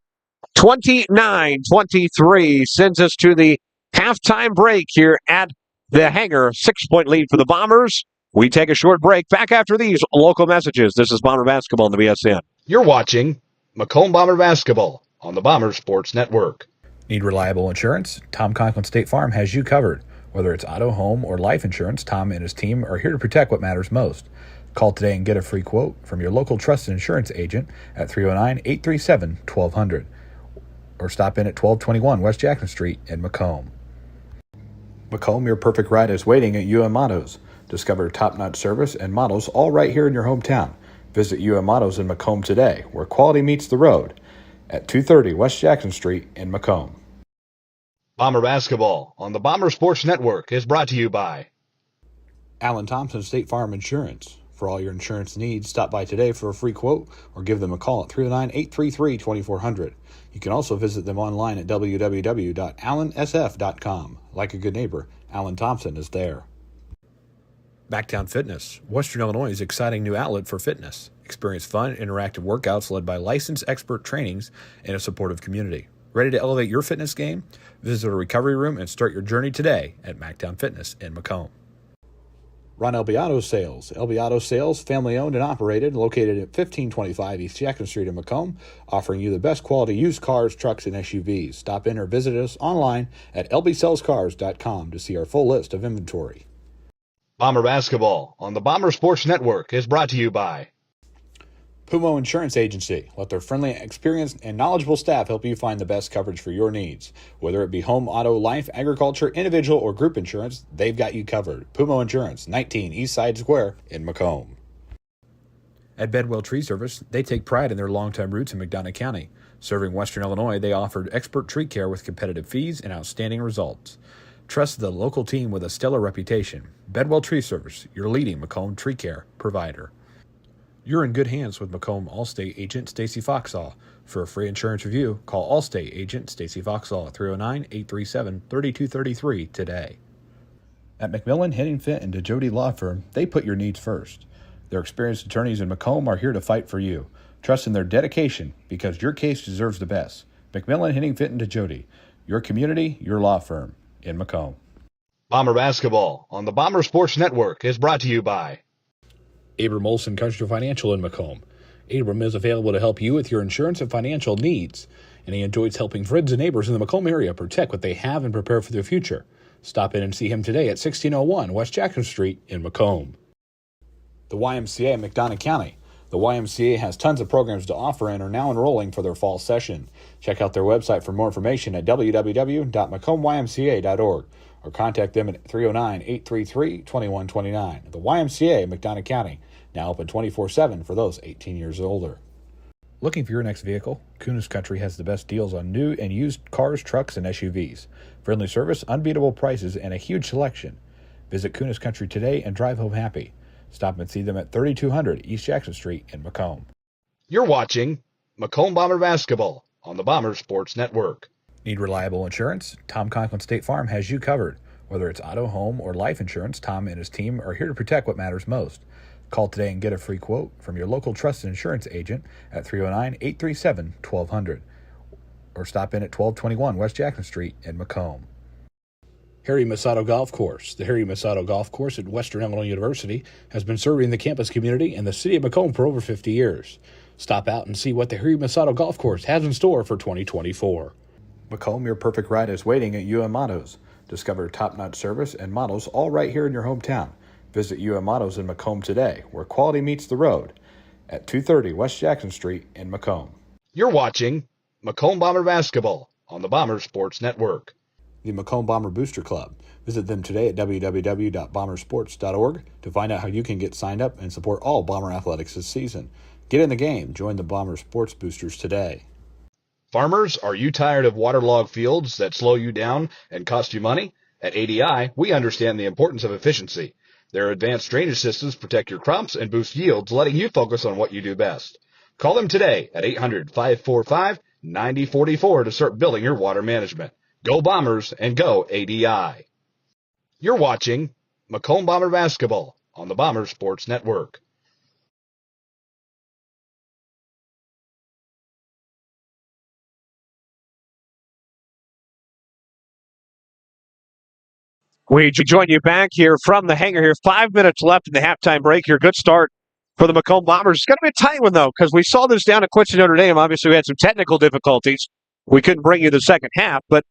[SPEAKER 1] 29-23 sends us to the halftime break here at the hangar. 6-point lead for the Bombers. We take a short break. Back after these local messages. This is Bomber Basketball on the BSN.
[SPEAKER 3] You're watching Macomb Bomber Basketball on the Bomber Sports Network.
[SPEAKER 4] Need reliable insurance? Tom Conklin State Farm has you covered. Whether it's auto, home, or life insurance, Tom and his team are here to protect what matters most. Call today and get a free quote from your local trusted insurance agent at 309-837-1200. Or stop in at 1221 West Jackson Street in Macomb. Macomb, your perfect ride is waiting at UM Autos. Discover top-notch service and models all right here in your hometown. Visit UM Autos in Macomb today, where quality meets the road, at 230 West Jackson Street in Macomb.
[SPEAKER 3] Bomber Basketball on the Bomber Sports Network is brought to you by
[SPEAKER 4] Alan Thompson State Farm Insurance. For all your insurance needs, stop by today for a free quote or give them a call at 309-833-2400. You can also visit them online at www.allansf.com. Like a good neighbor, Alan Thompson is there. Backtown Fitness, Western Illinois' exciting new outlet for fitness. Experience fun, interactive workouts led by licensed expert trainings and a supportive community. Ready to elevate your fitness game? Visit a recovery room and start your journey today at Mactown Fitness in Macomb. Ron Elby Auto Sales. Elby Auto Sales, family owned and operated, located at 1525 East Jackson Street in Macomb, offering you the best quality used cars, trucks, and SUVs. Stop in or visit us online at lbsellscars.com to see our full list of inventory.
[SPEAKER 3] Bomber Basketball on the Bomber Sports Network is brought to you by
[SPEAKER 4] Pumo Insurance Agency. Let their friendly, experienced, and knowledgeable staff help you find the best coverage for your needs. Whether it be home, auto, life, agriculture, individual, or group insurance, they've got you covered. Pumo Insurance, 19 East Side Square in Macomb. At Bedwell Tree Service, they take pride in their longtime roots in McDonough County. Serving Western Illinois, they offered expert tree care with competitive fees and outstanding results. Trust the local team with a stellar reputation. Bedwell Tree Service, your leading Macomb tree care provider. You're in good hands with Macomb Allstate agent Stacy Foxall. For a free insurance review, call Allstate agent Stacy Foxall at 309-837-3233 today. At McMillan, Henningfit, and DeJody Law Firm, they put your needs first. Their experienced attorneys in Macomb are here to fight for you. Trust in their dedication because your case deserves the best. McMillan, Henningfit, and DeJody, your community, your law firm in Macomb.
[SPEAKER 3] Bomber Basketball on the Bomber Sports Network is brought to you by
[SPEAKER 4] Abram Olson Country Financial in Macomb. Abram is available to help you with your insurance and financial needs. and he enjoys helping friends and neighbors in the Macomb area protect what they have and prepare for their future. Stop in and see him today at 1601 West Jackson Street in Macomb. The YMCA in McDonough County. The YMCA has tons of programs to offer and are now enrolling for their fall session. Check out their website for more information at www.macombymca.org or contact them at 309-833-2129. The YMCA in McDonough County, now open 24/7 for those 18 years or older. Looking for your next vehicle? Kunis Country has the best deals on new and used cars, trucks, and SUVs. Friendly service, unbeatable prices, and a huge selection. Visit Kunis Country today and drive home happy. Stop and see them at 3200 East Jackson Street in Macomb.
[SPEAKER 3] You're watching Macomb Bomber Basketball on the Bomber Sports Network.
[SPEAKER 4] Need reliable insurance? Tom Conklin State Farm has you covered. Whether it's auto, home, or life insurance, Tom and his team are here to protect what matters most. Call today and get a free quote from your local trusted insurance agent at 309-837-1200 or stop in at 1221 West Jackson Street in Macomb. Harry Masato Golf Course. The Harry Masato Golf Course at Western Illinois University has been serving the campus community and the city of Macomb for over 50 years. Stop out and see what the Harry Masato Golf Course has in store for 2024. Macomb, your perfect ride is waiting at UM Autos. Discover top-notch service and models all right here in your hometown. Visit UM Autos in Macomb today, where quality meets the road, at 230 West Jackson Street in Macomb.
[SPEAKER 3] You're watching Macomb Bomber Basketball on the Bomber Sports Network.
[SPEAKER 4] The Macomb Bomber Booster Club. Visit them today at www.bombersports.org to find out how you can get signed up and support all Bomber athletics this season. Get in the game. Join the Bomber Sports Boosters today.
[SPEAKER 3] Farmers, are you tired of waterlogged fields that slow you down and cost you money? At ADI, we understand the importance of efficiency. Their advanced drainage systems protect your crops and boost yields, letting you focus on what you do best. Call them today at 800-545-9044 to start building your water management. Go Bombers and go ADI. You're watching Macomb Bomber Basketball on the Bomber Sports Network.
[SPEAKER 1] We join you back here from the hangar here. 5 minutes left in the halftime break here. Good start for the Macomb Bombers. It's going to be a tight one, though, because we saw this down at Quincy Notre Dame. Obviously, we had some technical difficulties. We couldn't bring you the second half, but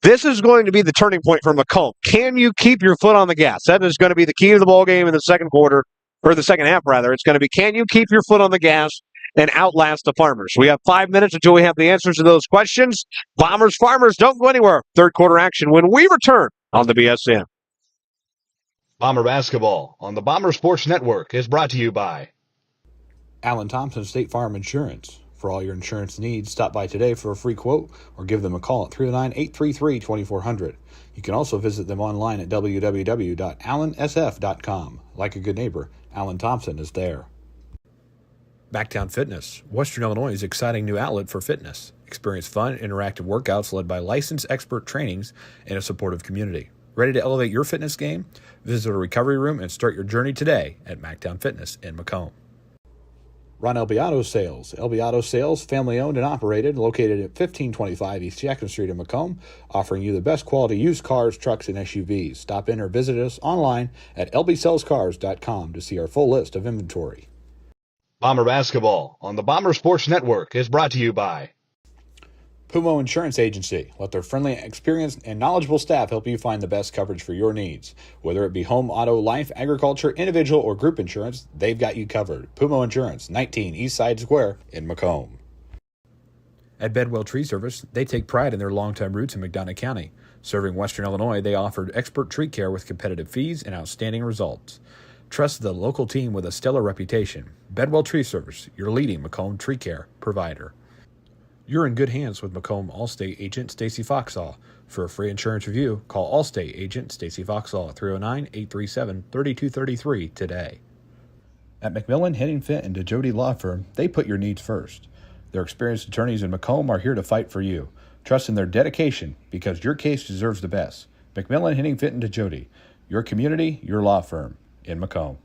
[SPEAKER 1] this is going to be the turning point for Macomb. Can you keep your foot on the gas? That is going to be the key to the ball game in the second quarter, or the second half, rather. It's going to be, can you keep your foot on the gas and outlast the Farmers? We have 5 minutes until we have the answers to those questions. Bombers, Farmers, don't go anywhere. Third quarter action when we return on the BSN.
[SPEAKER 3] Bomber Basketball on the Bomber Sports Network is brought to you by
[SPEAKER 4] Alan Thompson State Farm Insurance. For all your insurance needs, stop by today for a free quote or give them a call at 309-833-2400. You can also visit them online at www.allansf.com. Like a good neighbor, Alan Thompson is there. Backtown Fitness, Western Illinois' exciting new outlet for fitness. Experience fun, interactive workouts led by licensed expert trainings and a supportive community. Ready to elevate your fitness game? Visit a recovery room and start your journey today at Mactown Fitness in Macomb. Ron Elby Auto Sales. Elby Auto Sales, family owned and operated, located at 1525 East Jackson Street in Macomb, offering you the best quality used cars, trucks, and SUVs. Stop in or visit us online at lbsellscars.com to see our full list of inventory.
[SPEAKER 3] Bomber Basketball on the Bomber Sports Network is brought to you by
[SPEAKER 4] Puma Insurance Agency. Let their friendly, experienced, and knowledgeable staff help you find the best coverage for your needs. Whether it be home, auto, life, agriculture, individual, or group insurance, they've got you covered. Puma Insurance, 19 East Side Square in Macomb. At Bedwell Tree Service, they take pride in their long-time roots in McDonough County. Serving Western Illinois, they offered expert tree care with competitive fees and outstanding results. Trust the local team with a stellar reputation. Bedwell Tree Service, your leading Macomb tree care provider. You're in good hands with Macomb Allstate agent Stacy Foxall. For a free insurance review, call Allstate agent Stacy Foxall at 309-837-3233 today. At McMillan, Henningfit, and DeJody Law Firm, they put your needs first. Their experienced attorneys in Macomb are here to fight for you. Trust in their dedication because your case deserves the best. McMillan, Henningfit, and DeJody, your community, your law firm in Macomb.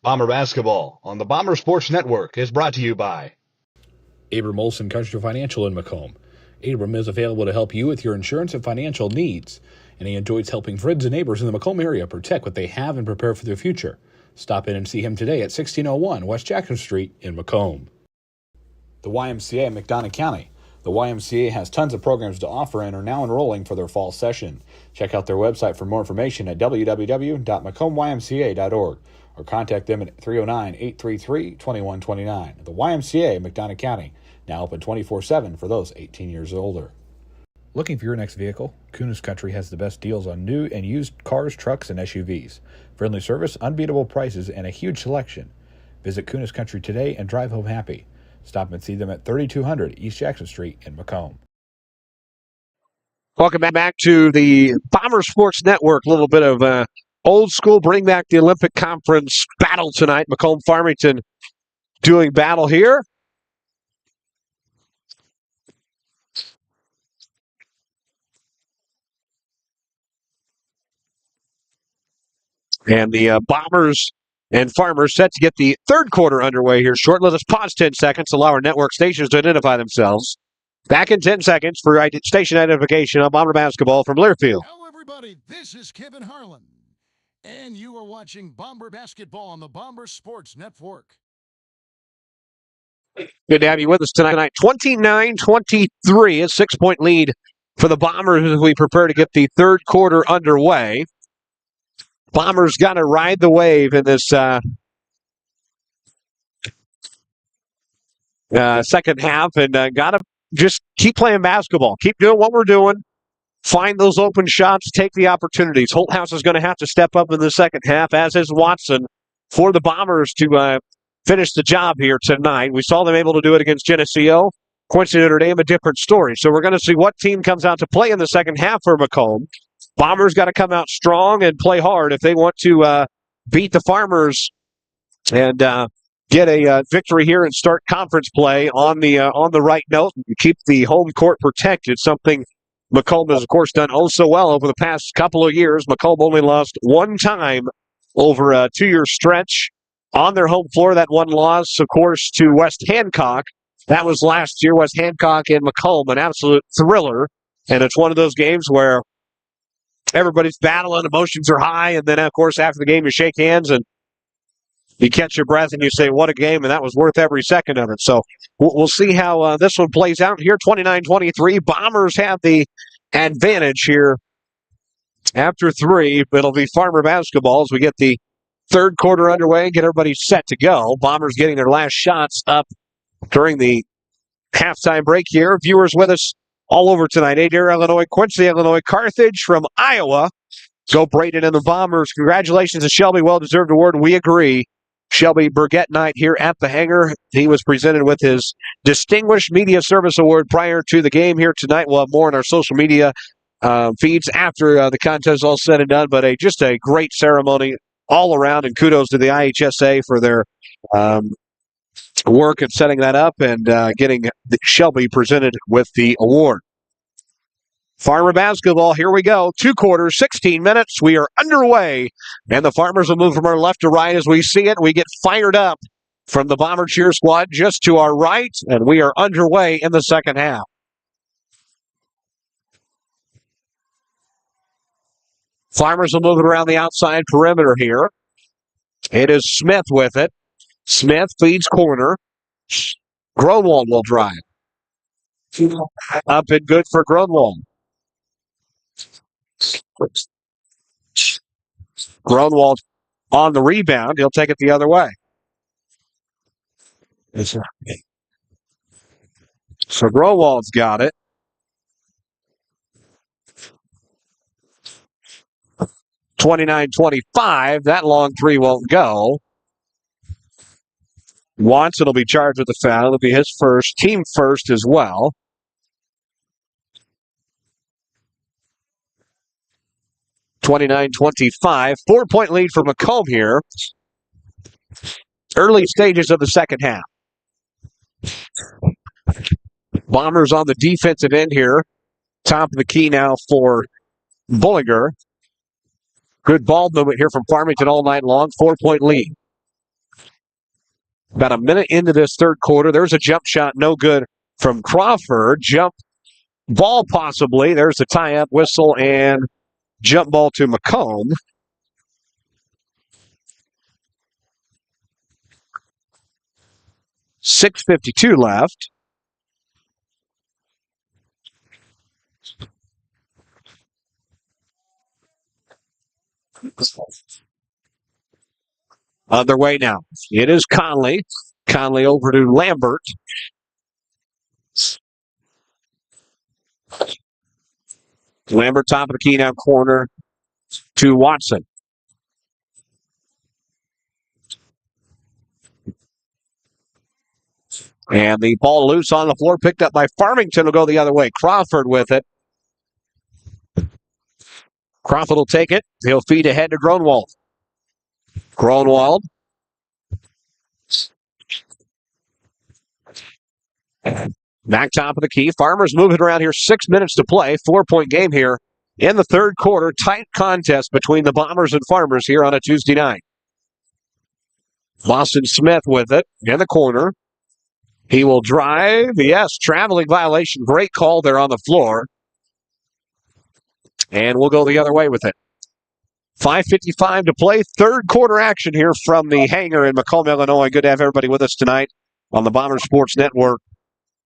[SPEAKER 3] Bomber Basketball on the Bomber Sports Network is brought to you by
[SPEAKER 4] Abram Olson Country Financial in Macomb. Abram is available to help you with your insurance and financial needs, and he enjoys helping friends and neighbors in the Macomb area protect what they have and prepare for their future. Stop in and see him today at 1601 West Jackson Street in Macomb. The YMCA in McDonough County. The YMCA has tons of programs to offer and are now enrolling for their fall session. Check out their website for more information at www.macombymca.org or contact them at 309-833-2129. The YMCA, McDonough County, now open 24/7 for those 18 years or older. Looking for your next vehicle? Kunis Country has the best deals on new and used cars, trucks, and SUVs. Friendly service, unbeatable prices, and a huge selection. Visit Kunis Country today and drive home happy. Stop and see them at 3200 East Jackson Street in Macomb.
[SPEAKER 1] Welcome back to the Bomber Sports Network. A little bit of old school, bring back the Olympic Conference battle tonight. Macomb Farmington doing battle here. And the Bombers and Farmers set to get the third quarter underway here shortly. Let us pause 10 seconds, allow our network stations to identify themselves. Back in 10 seconds for station identification on Bomber Basketball from Learfield.
[SPEAKER 6] Hello, everybody. This is Kevin Harlan, and you are watching Bomber Basketball on the Bomber Sports Network.
[SPEAKER 1] Good to have you with us tonight. 29-23, a 6-point lead for the Bombers as we prepare to get the third quarter underway. Bombers got to ride the wave in this second half and got to just keep playing basketball. Keep doing what we're doing. Find those open shots. Take the opportunities. Holthouse is going to have to step up in the second half, as is Watson, for the Bombers to finish the job here tonight. We saw them able to do it against Geneseo. Quincy Notre Dame, a different story. So we're going to see what team comes out to play in the second half for Macomb. Bombers got to come out strong and play hard if they want to beat the Farmers and get a victory here and start conference play on the right note and keep the home court protected, something Macomb has, of course, done oh so well over the past couple of years. Macomb only lost one time over a 2-year stretch on their home floor. That one loss, of course, to West Hancock. That was last year. West Hancock and Macomb, an absolute thriller. And it's one of those games where everybody's battling, emotions are high, and then, of course, after the game, you shake hands and you catch your breath and you say, what a game, and that was worth every second of it. So we'll see how this one plays out here. 29-23. Bombers have the advantage here after 3. It'll be Farmer basketball as we get the third quarter underway, get everybody set to go. Bombers getting their last shots up during the halftime break here. Viewers with us all over tonight. Adair, Illinois, Quincy, Illinois, Carthage from Iowa. Go Braden and the Bombers. Congratulations to Shelby. Well-deserved award. We agree. Shelby Burgett night here at the Hangar. He was presented with his Distinguished Media Service Award prior to the game here tonight. We'll have more on our social media feeds after the contest is all said and done. But just a great ceremony all around, and kudos to the IHSA for their work in setting that up and getting Shelby presented with the award. Farmer basketball, here we go. 2 quarters, 16 minutes. We are underway, and the Farmers will move from our left to right as we see it. We get fired up from the Bomber cheer squad just to our right, and we are underway in the second half. Farmers will move it around the outside perimeter here. It is Smith with it. Smith feeds corner. Gronwald will drive. Up and good for Gronwald. Gronwald on the rebound. He'll take it the other way. So Gronwald's got it. 29-25. That long three won't go. Watson will be charged with the foul. It'll be his first, team first as well. (29-25). 4-point lead for Macomb here. Early stages of the second half. Bombers on the defensive end here. Top of the key now for Bullinger. Good ball movement here from Farmington all night long. 4-point lead. About a minute into this third quarter. There's a jump shot, no good from Crawford. Jump ball possibly. There's the tie-up whistle and jump ball to Macomb. .6:52 left. On their way now. It is Conley. Conley over to Lambert. Lambert top of the key now corner to Watson. And the ball loose on the floor, picked up by Farmington, will go the other way. Crawford with it. Crawford will take it. He'll feed ahead to Gronwald. Gronwald. Back top of the key. Farmers moving around here. 6 minutes to play. 4-point game here in the third quarter. Tight contest between the Bombers and Farmers here on a Tuesday night. Boston Smith with it in the corner. He will drive. Yes, traveling violation. Great call there on the floor. And we'll go the other way with it. 5:55 to play. Third quarter action here from the hangar in Macomb, Illinois. Good to have everybody with us tonight on the Bomber Sports Network.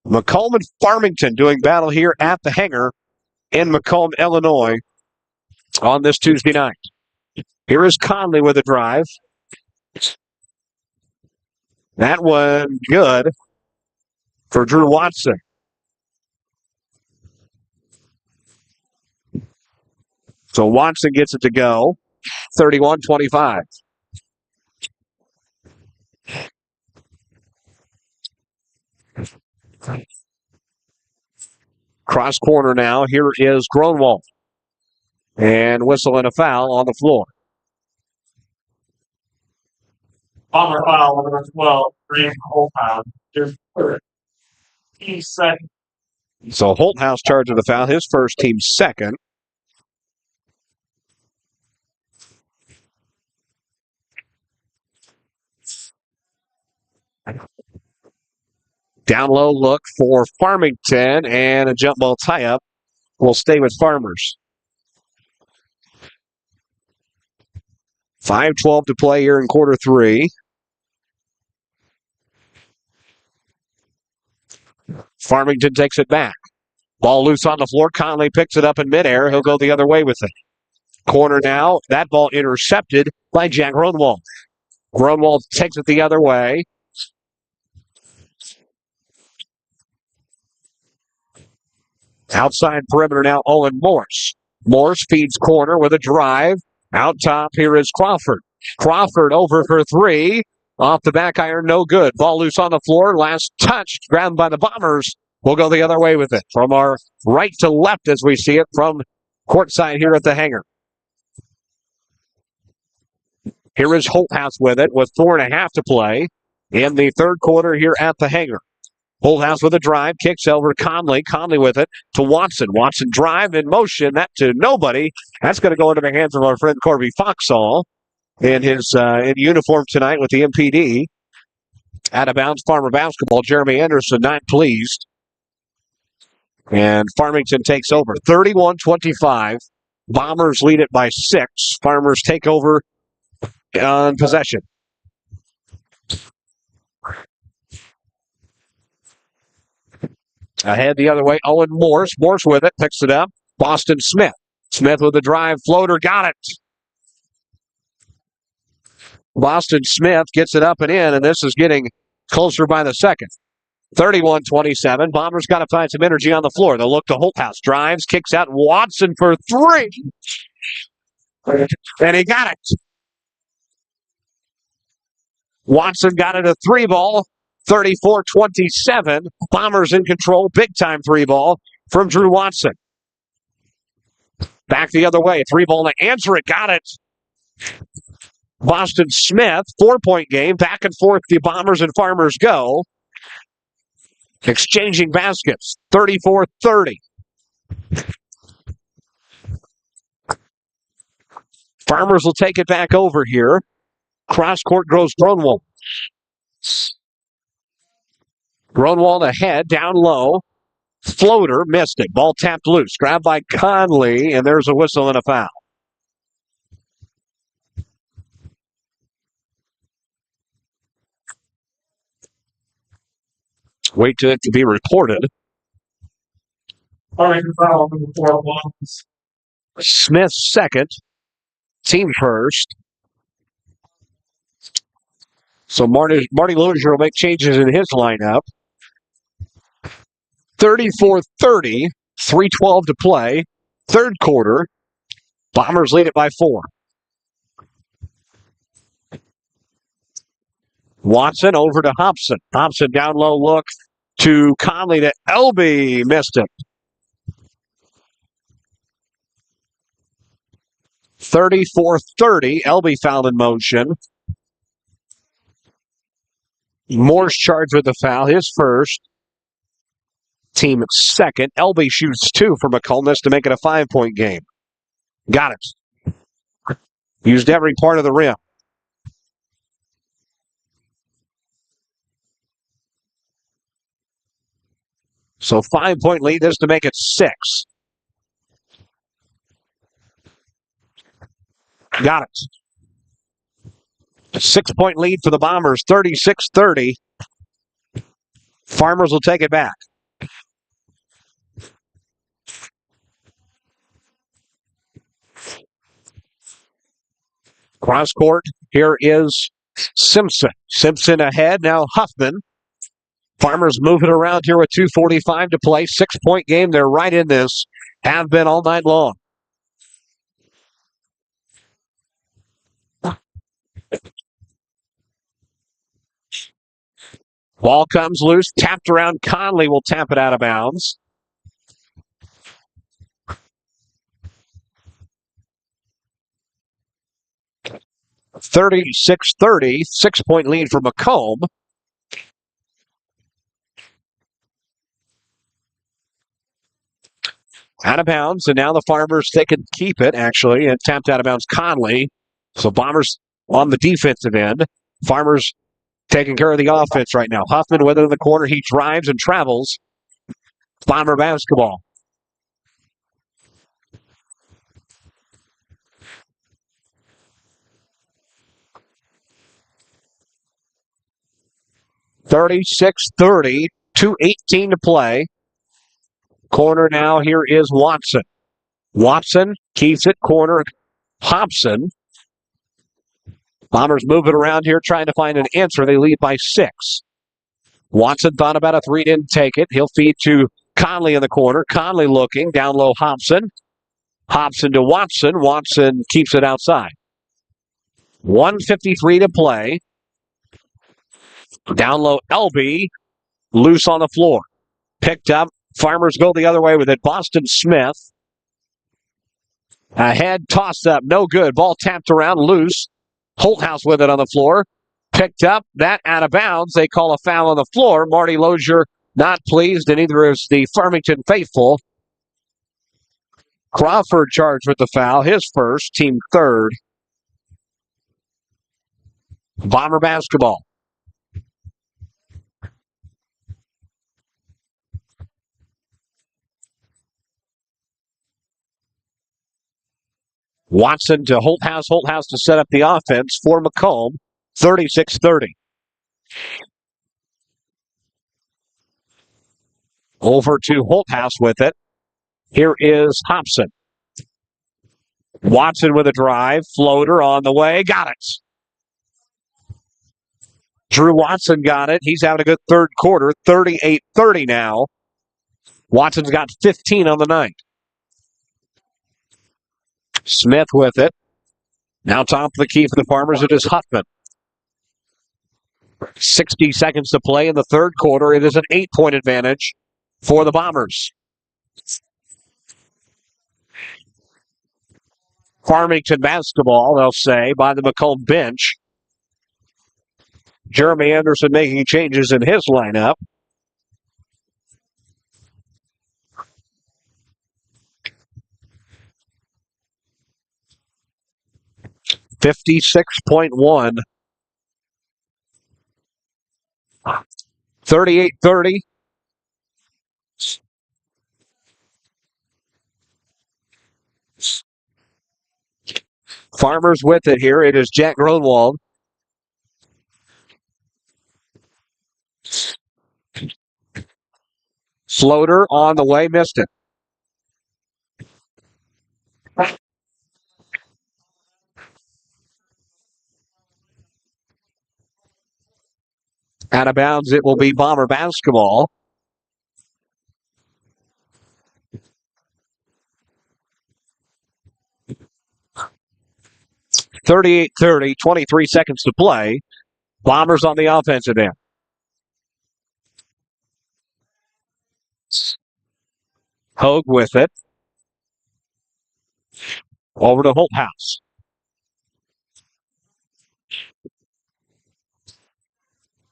[SPEAKER 1] Macomb and Farmington doing battle here at the hangar in Macomb, Illinois on this Tuesday night. Here is Conley with a drive. That one good for Drew Watson. So Watson gets it to go. 31-25. Cross corner now. Here is Gronwald. And whistle and a foul on the floor.
[SPEAKER 5] Bomber foul number 12, Green Holthouse. He's second.
[SPEAKER 1] So Holthouse charged with the foul. His first, team second. Down low look for Farmington, and a jump ball tie-up will stay with Farmers. 5:12 to play here in quarter three. Farmington takes it back. Ball loose on the floor. Conley picks it up in midair. He'll go the other way with it. Corner now. That ball intercepted by Jack Gronwald. Gronwald takes it the other way. Outside perimeter now, Owen Morse. Morse feeds corner with a drive. Out top, here is Crawford. Crawford over for three. Off the back iron, no good. Ball loose on the floor. Last touch, grabbed by the Bombers. We'll go the other way with it. From our right to left as we see it from courtside here at the hangar. Here is Holthouse with it with 4.5 to play in the third quarter here at the hangar. Holthouse with a drive, kicks over Conley. Conley with it to Watson. Watson drive in motion, that to nobody. That's going to go into the hands of our friend Corby Foxall in his in uniform tonight with the MPD. Out of bounds, Farmer basketball. Jeremy Anderson not pleased. And Farmington takes over. 31-25. Bombers lead it by 6. Farmers take over on possession. Ahead the other way, Owen Morse. Morse with it, picks it up. Boston Smith. Smith with a drive, floater, got it. Boston Smith gets it up and in, and this is getting closer by the second. 31-27. Bombers got to find some energy on the floor. They'll look to Holthouse. Drives, kicks out Watson for three. And he got it. Watson got it a three ball. 34-27. Bombers in control. Big time three ball from Drew Watson. Back the other way. Three ball to answer it. Got it. Boston Smith. 4-point game. Back and forth the Bombers and Farmers go. Exchanging baskets. 34-30. Farmers will take it back over here. Cross court goes Gronwald. Gronwald ahead, down low. Floater, missed it. Ball tapped loose. Grabbed by Conley, and there's a whistle and a foul. Wait till it to be reported.
[SPEAKER 5] Farmington foul number 4, Watson.
[SPEAKER 1] Smith second. team first. So Marty Lozier will make changes in his lineup. 34-30, 3:12 to play. Third quarter. Bombers lead it by 4. Watson over to Hobson. Hobson down low look to Conley to Elby. Missed him. 34-30. Elby fouled in motion. Moore's charged with the foul. His first. Team second. Elby shoots 2 for Macomb to make it a 5-point game. Got it. Used every part of the rim. So 5-point lead. This to make it 6. Got it. 6-point lead for the Bombers. 36-30. Farmers will take it back. Cross court. Here is Simpson. Simpson ahead. Now Huffman. Farmers moving around here with 2:45 to play. 6-point game. They're right in this. Have been all night long. Ball comes loose. Tapped around. Conley will tap it out of bounds. (36-30). 6-point lead for Macomb. Out of bounds, and now the Farmers, they can keep it, actually, and tapped out of bounds Conley. So Bombers on the defensive end. Farmers taking care of the offense right now. Huffman with it in the corner. He drives and travels. Bomber basketball. (36-30). 2:18 to play. Corner now, here is Watson. Watson keeps it, corner, Hobson. Bombers moving around here trying to find an answer. They lead by 6. Watson thought about a 3, didn't take it. He'll feed to Conley in the corner. Conley looking, down low Hobson. Hobson to Watson. Watson keeps it outside. 1:53 to play. Down low Elby, loose on the floor. Picked up. Farmers go the other way with it. Boston Smith. Ahead, tossed up, no good. Ball tapped around, loose. Holthouse with it on the floor. Picked up, that out of bounds. They call a foul on the floor. Marty Lozier not pleased, and neither is the Farmington faithful. Crawford charged with the foul, his first, team third. Bomber basketball. Watson to Holthouse. Holthouse to set up the offense for Macomb. 36-30. Over to Holthouse with it. Here is Hobson. Watson with a drive. Floater on the way. Got it. Drew Watson got it. He's having a good third quarter. 38-30 now. Watson's got 15 on the night. Smith with it. Now top of the key for the Farmers. It is Huffman. 60 seconds to play in the third quarter. It is an 8-point advantage for the Bombers. Farmington basketball, they'll say, by the Macomb bench. Jeremy Anderson making changes in his lineup. (56.1). 38-30. Farmers with it here. It is Jack Gronwald. Floater on the way, missed it. Out of bounds, it will be Bomber basketball. (38-30), 23 seconds to play. Bombers on the offensive end. Hogue with it. Over to Holthouse.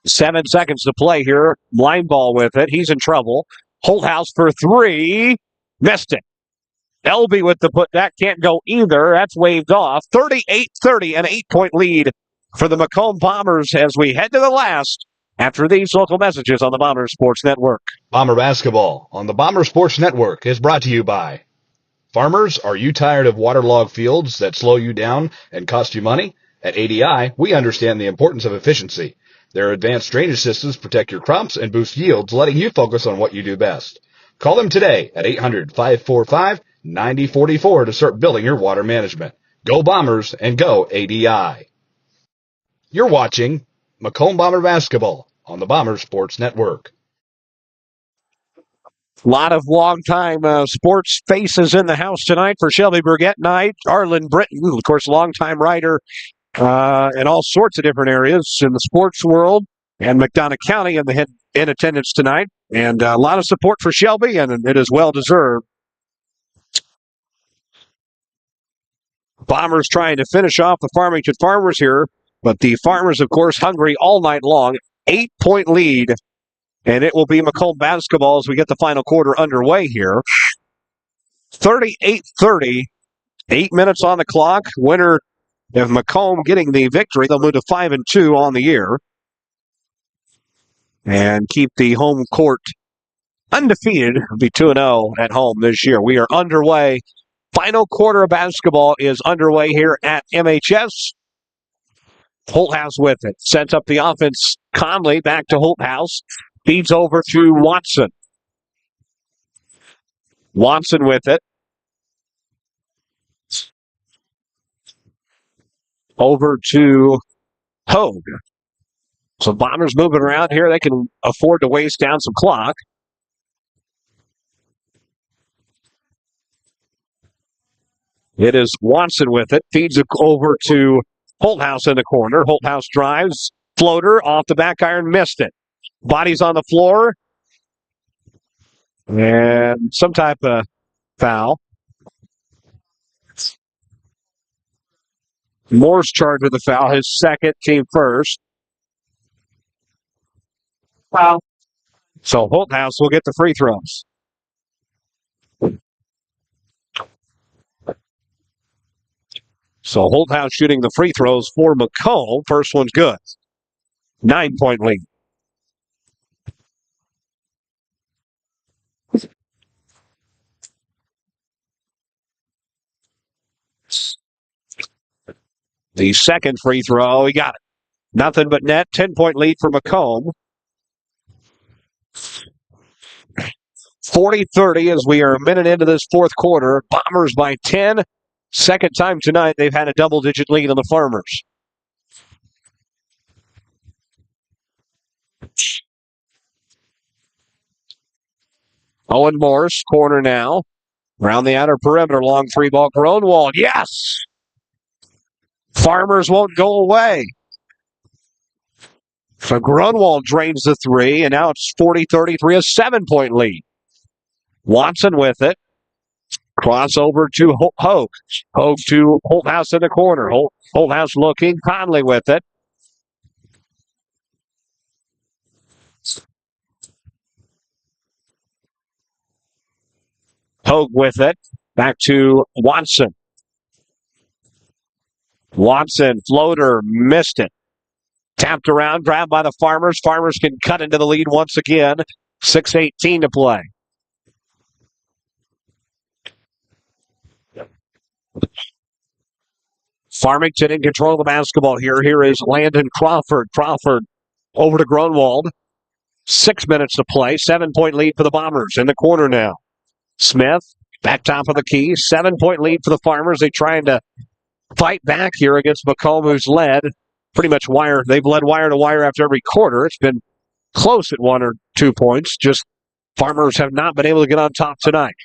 [SPEAKER 1] Seven seconds to play here. Line ball with it. He's in trouble. Holthouse for three. Missed it. Elby with the put. That can't go either. That's waved off. 38-30, an 8-point lead for the Macomb Bombers as we head to the last after these local messages on the Bomber Sports Network.
[SPEAKER 3] Bomber basketball on the Bomber Sports Network is brought to you by Farmers. Are you tired of waterlogged fields that slow you down and cost you money? At ADI, we understand the importance of efficiency. Their advanced drainage systems protect your crops and boost yields, letting you focus on what you do best. Call them today at 800-545-9044 to start building your water management. Go Bombers and go ADI. You're watching Macomb Bomber basketball on the Bomber Sports Network.
[SPEAKER 1] A lot of long-time sports faces in the house tonight for Shelby Burgett night. Arlen Britton, of course, longtime writer in all sorts of different areas in the sports world, and McDonough County in attendance tonight. And a lot of support for Shelby, and it is well-deserved. Bombers trying to finish off the Farmington Farmers here, but the Farmers, of course, hungry all night long. 8-point lead. And it will be Macomb basketball as we get the final quarter underway here. 38-30, 8 minutes on the clock. Winner of Macomb getting the victory. They'll move to 5-2 on the year. And keep the home court undefeated. It'll be 2-0 at home this year. We are underway. Final quarter of basketball is underway here at MHS. Holthouse with it. Sets up the offense. Conley back to Holthouse. Feeds over to Watson. Watson with it. Over to Hogue. So Bombers moving around here. They can afford to waste down some clock. It is Watson with it. Feeds it over to Holthouse in the corner. Holthouse drives. Floater off the back iron. Missed it. Bodies on the floor. And some type of foul. Moore's charged with the foul. His second, team first. Foul. So Holthouse will get the free throws. So Holthouse shooting the free throws for Macomb. First one's good. 9-point lead. The second free throw, he got it. Nothing but net. 10-point lead for Macomb. 40-30 as we are a minute into this fourth quarter. Bombers by 10. Second time tonight they've had a double-digit lead on the Farmers. Owen Morse, corner now. Around the outer perimeter, long three-ball. Gronwald, yes! Farmers won't go away. So Grunwald drains the three, and now it's 40-33, a 7-point lead. Watson with it. Crossover to Hogue. Hogue to Holthouse in the corner. Holthouse looking. Conley with it. Hogue with it. Back to Watson. Watson, floater, missed it. Tapped around, grabbed by the Farmers. Farmers can cut into the lead once again. 6:18 to play. Farmington in control of the basketball here. Here is Landon Crawford. Crawford over to Grunwald. 6 minutes to play. 7-point lead for the Bombers in the corner now. Smith, back top of the key. 7-point lead for the Farmers. They're trying to fight back here against Macomb, who's led pretty much wire. They've led wire to wire after every quarter. It's been close at 1 or 2 points. Just Farmers have not been able to get on top tonight.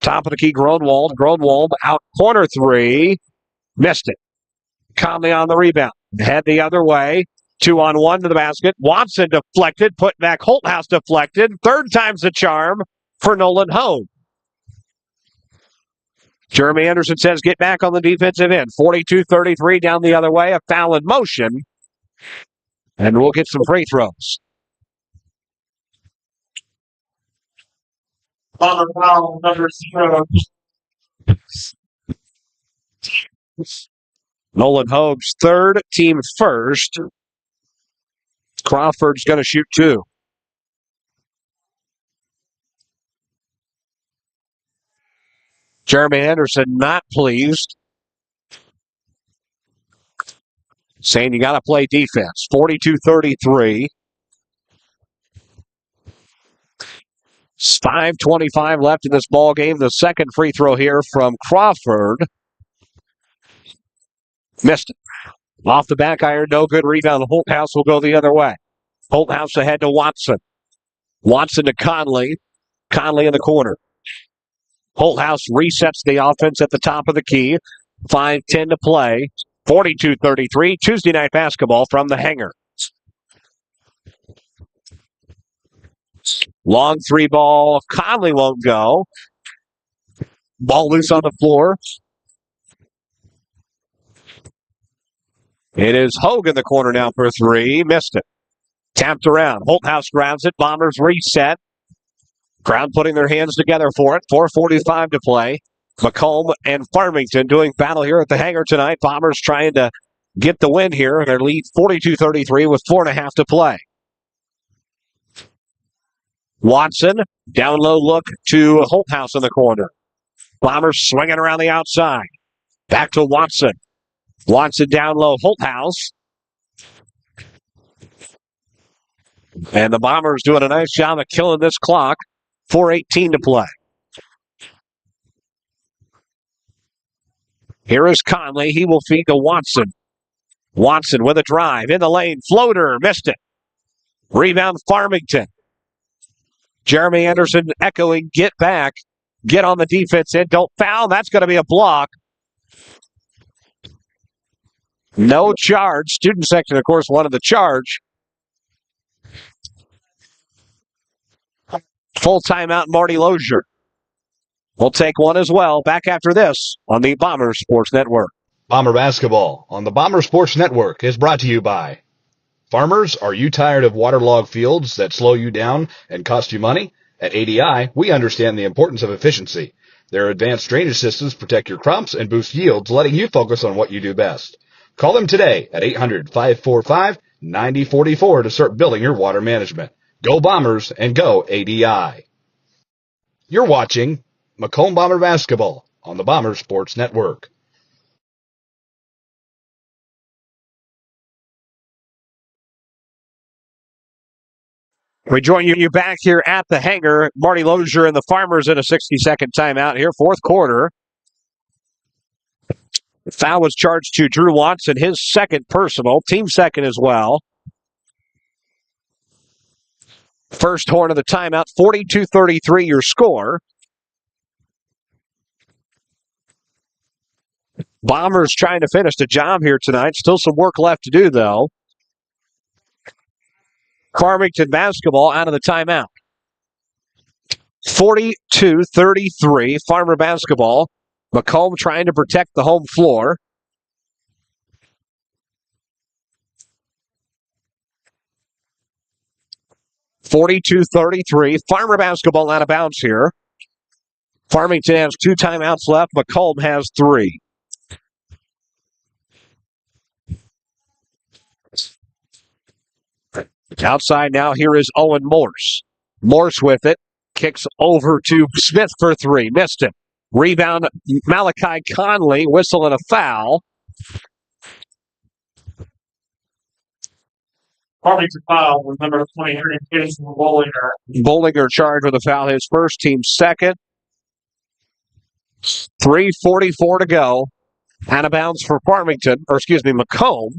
[SPEAKER 1] Top of the key, Gronwald. Gronwald out corner three. Missed it. Conley on the rebound. Head the other way. 2-on-1 to the basket. Watson deflected. Put back. Holthouse deflected. Third time's the charm for Nolan Hogue. Jeremy Anderson says get back on the defensive end. 42-33 down the other way. A foul in motion. And we'll get some free throws.
[SPEAKER 5] Bomber foul number 0.
[SPEAKER 1] Nolan Hogue's third, team first. Crawford's going to shoot 2. Jeremy Anderson not pleased. Saying you got to play defense. 42-33. 5:25 left in this ball game. The second free throw here from Crawford. Missed it. Off the back iron, no good. Rebound. Holthouse will go the other way. Holthouse ahead to Watson. Watson to Conley. Conley in the corner. Holthouse resets the offense at the top of the key. 5:10 to play. 42-33. Tuesday night basketball from the hangar. Long 3 ball. Conley won't go. Ball loose on the floor. It is Hogue in the corner now for 3. Missed it. Tapped around. Holthouse grabs it. Bombers reset. Crowd putting their hands together for it. 4:45 to play. Macomb and Farmington doing battle here at the hangar tonight. Bombers trying to get the win here. Their lead 42-33 with 4.5 to play. Watson, down low look to Holthouse in the corner. Bombers swinging around the outside. Back to Watson. Watson down low. Holthouse. And the Bombers doing a nice job of killing this clock. 4:18 to play. Here is Conley. He will feed to Watson. Watson with a drive in the lane. Floater. Missed it. Rebound Farmington. Jeremy Anderson echoing, get back. Get on the defense end. Don't foul. That's going to be a block. No charge. Student section, of course, wanted the charge. Full timeout, Marty Lozier. We'll take one as well. Back after this on the Bomber Sports Network.
[SPEAKER 3] Bomber basketball on the Bomber Sports Network is brought to you by Farmers. Are you tired of waterlogged fields that slow you down and cost you money? At ADI, we understand the importance of efficiency. Their advanced drainage systems protect your crops and boost yields, letting you focus on what you do best. Call them today at 800-545-9044 to start building your water management. Go Bombers and go ADI. You're watching Macomb Bomber basketball on the Bomber Sports Network.
[SPEAKER 1] We join you back here at the hangar. Marty Lozier and the Farmers in a 60-second timeout here, fourth quarter. The foul was charged to Drew Watson, his second personal, team second as well. First horn of the timeout, 42-33 your score. Bombers trying to finish the job here tonight. Still some work left to do, though. Farmington basketball out of the timeout. 42-33, Farmer basketball. Macomb trying to protect the home floor. (42-33), Farmer basketball out of bounds here. Farmington has 2 timeouts left. Macomb has 3. Outside now, here is Owen Morse. Morse with it. Kicks over to Smith for 3. Missed it. Rebound, Malachi Conley. Whistle and a foul.
[SPEAKER 5] Farmington foul with number 23, Jason Bollinger.
[SPEAKER 1] Bollinger charged with a foul. His first, team second. 3:44 to go. Out of bounds for Macomb.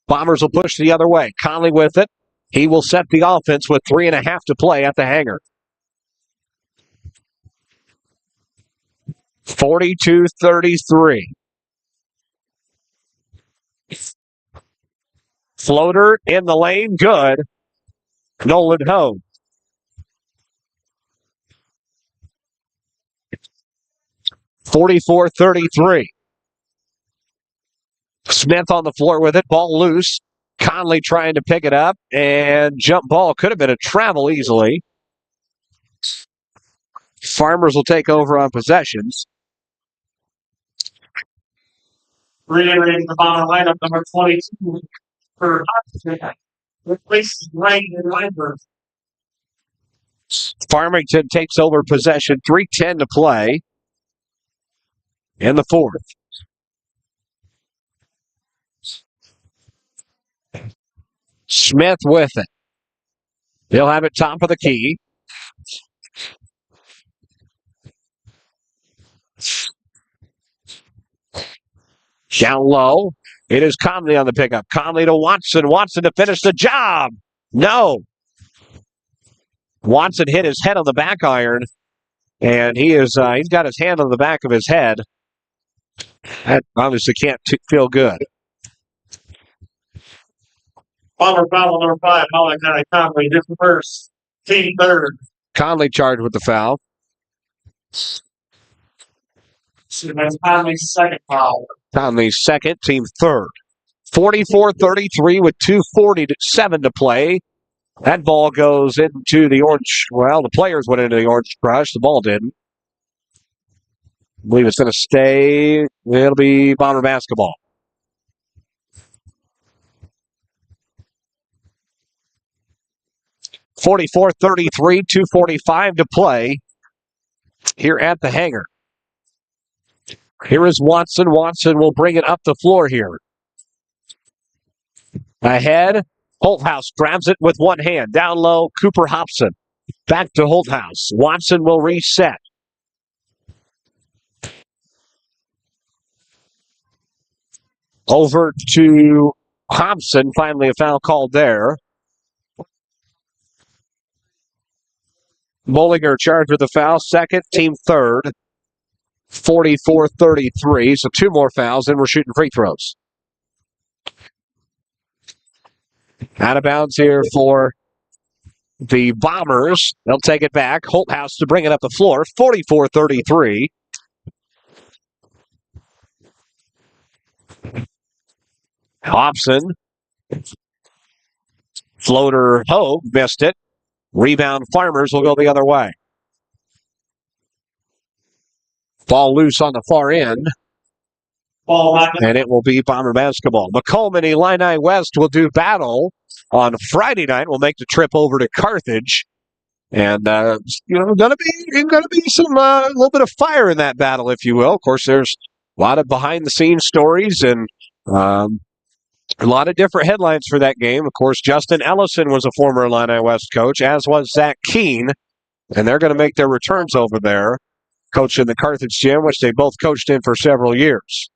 [SPEAKER 1] Bombers will push the other way. Conley with it. He will set the offense with 3.5 to play at the hangar. 42-33. Floater in the lane, good. Nolan Ho. (44-33). Smith on the floor with it, ball loose. Conley trying to pick it up, and jump ball could have been a travel easily. Farmers will take over on possessions.
[SPEAKER 5] Reiterating the Bomber lineup, number 22 for Hudson. Replaces Reagan and Weinberg.
[SPEAKER 1] Farmington takes over possession, 3:10 to play in the fourth. Smith with it. He'll have it top of the key. Down low. It is Conley on the pickup. Conley to Watson. Watson to finish the job. No. Watson hit his head on the back iron, and he's got his hand on the back of his head. That obviously can't feel good.
[SPEAKER 5] Bomber foul number 5, Malachi Conley, his first, team third.
[SPEAKER 1] Conley charged with the foul.
[SPEAKER 5] That's Conley's second foul.
[SPEAKER 1] Conley's second, team third. 44-33 with 2:47 to play. That ball goes into the orange. Well, the players went into the orange crush. The ball didn't. I believe it's going to stay. It'll be Bomber basketball. (44-33), 2:45 to play here at the hangar. Here is Watson. Watson will bring it up the floor here. Ahead, Holthouse grabs it with one hand. Down low, Cooper Hobson. Back to Holthouse. Watson will reset. Over to Hobson. Finally, a foul called there. Bollinger charged with the foul. Second, team third. 44-33. So 2 more fouls, and we're shooting free throws. Out of bounds here for the Bombers. They'll take it back. Holthouse to bring it up the floor. 44-33. Hobson. Floater Hogue missed it. Rebound Farmers will go the other way. Ball loose on the far end. And it will be Bomber basketball. Macomb and Illini West will do battle on Friday night. We'll make the trip over to Carthage. And, gonna be some, a little bit of fire in that battle, if you will. Of course, there's a lot of behind-the-scenes stories and a lot of different headlines for that game. Of course, Justin Ellison was a former Illini West coach, as was Zach Keene. And they're going to make their returns over there, coaching the Carthage gym, which they both coached in for several years.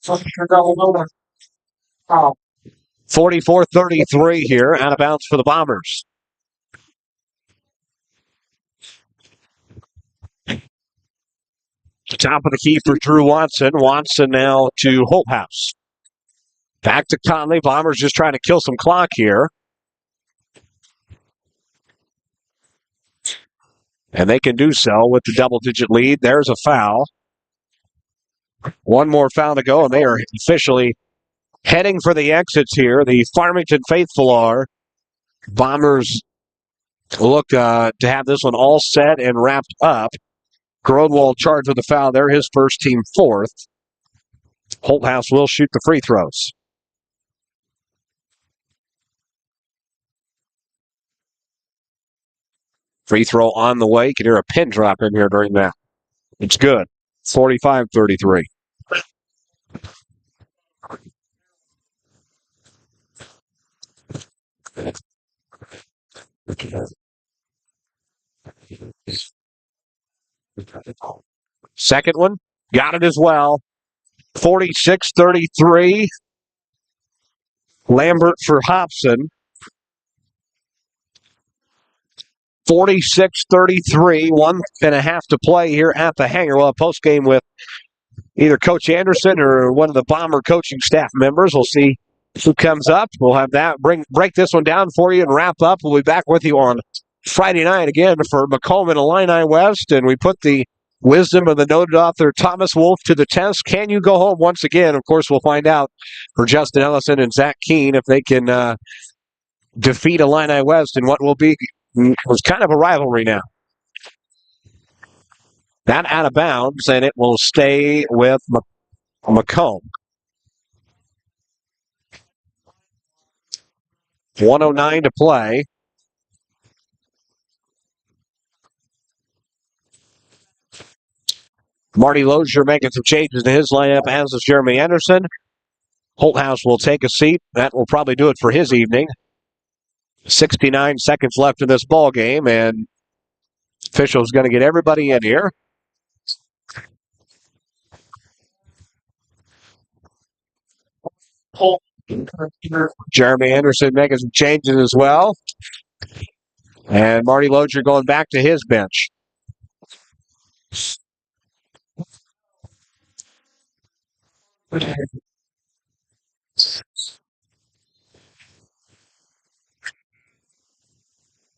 [SPEAKER 1] 44-33 here, out of bounds for the Bombers. Top of the key for Drew Watson. Watson now to Holthouse. Back to Conley. Bombers just trying to kill some clock here. And they can do so with the double-digit lead. There's a foul. 1 more foul to go, and they are officially heading for the exits here. The Farmington faithful are. Bombers look to have this one all set and wrapped up. Grodwald charged with the foul there, his first, team fourth. Holthouse will shoot the free throws. Free throw on the way. You can hear a pin drop in here during that. It's good. 45-33. Second one, got it as well. 46-33. Lambert for Hobson. 46-33, 1.5 to play here at the hangar. We'll have postgame with either Coach Anderson or one of the Bomber coaching staff members. We'll see who comes up. We'll have that, break this one down for you and wrap up. We'll be back with you on Friday night again for Macomb and Illini West, and we put the wisdom of the noted author Thomas Wolfe to the test. Can you go home once again? Of course, we'll find out for Justin Ellison and Zach Keene if they can defeat Illini West in what will be was kind of a rivalry now. That out of bounds, and it will stay with Macomb. 1:09 to play. Marty Lozier making some changes to his lineup, as is Jeremy Anderson. Holthouse will take a seat. That will probably do it for his evening. 69 seconds left in this ball game, and official's going to get everybody in here. Jeremy Anderson making some changes as well. And Marty Lozier going back to his bench.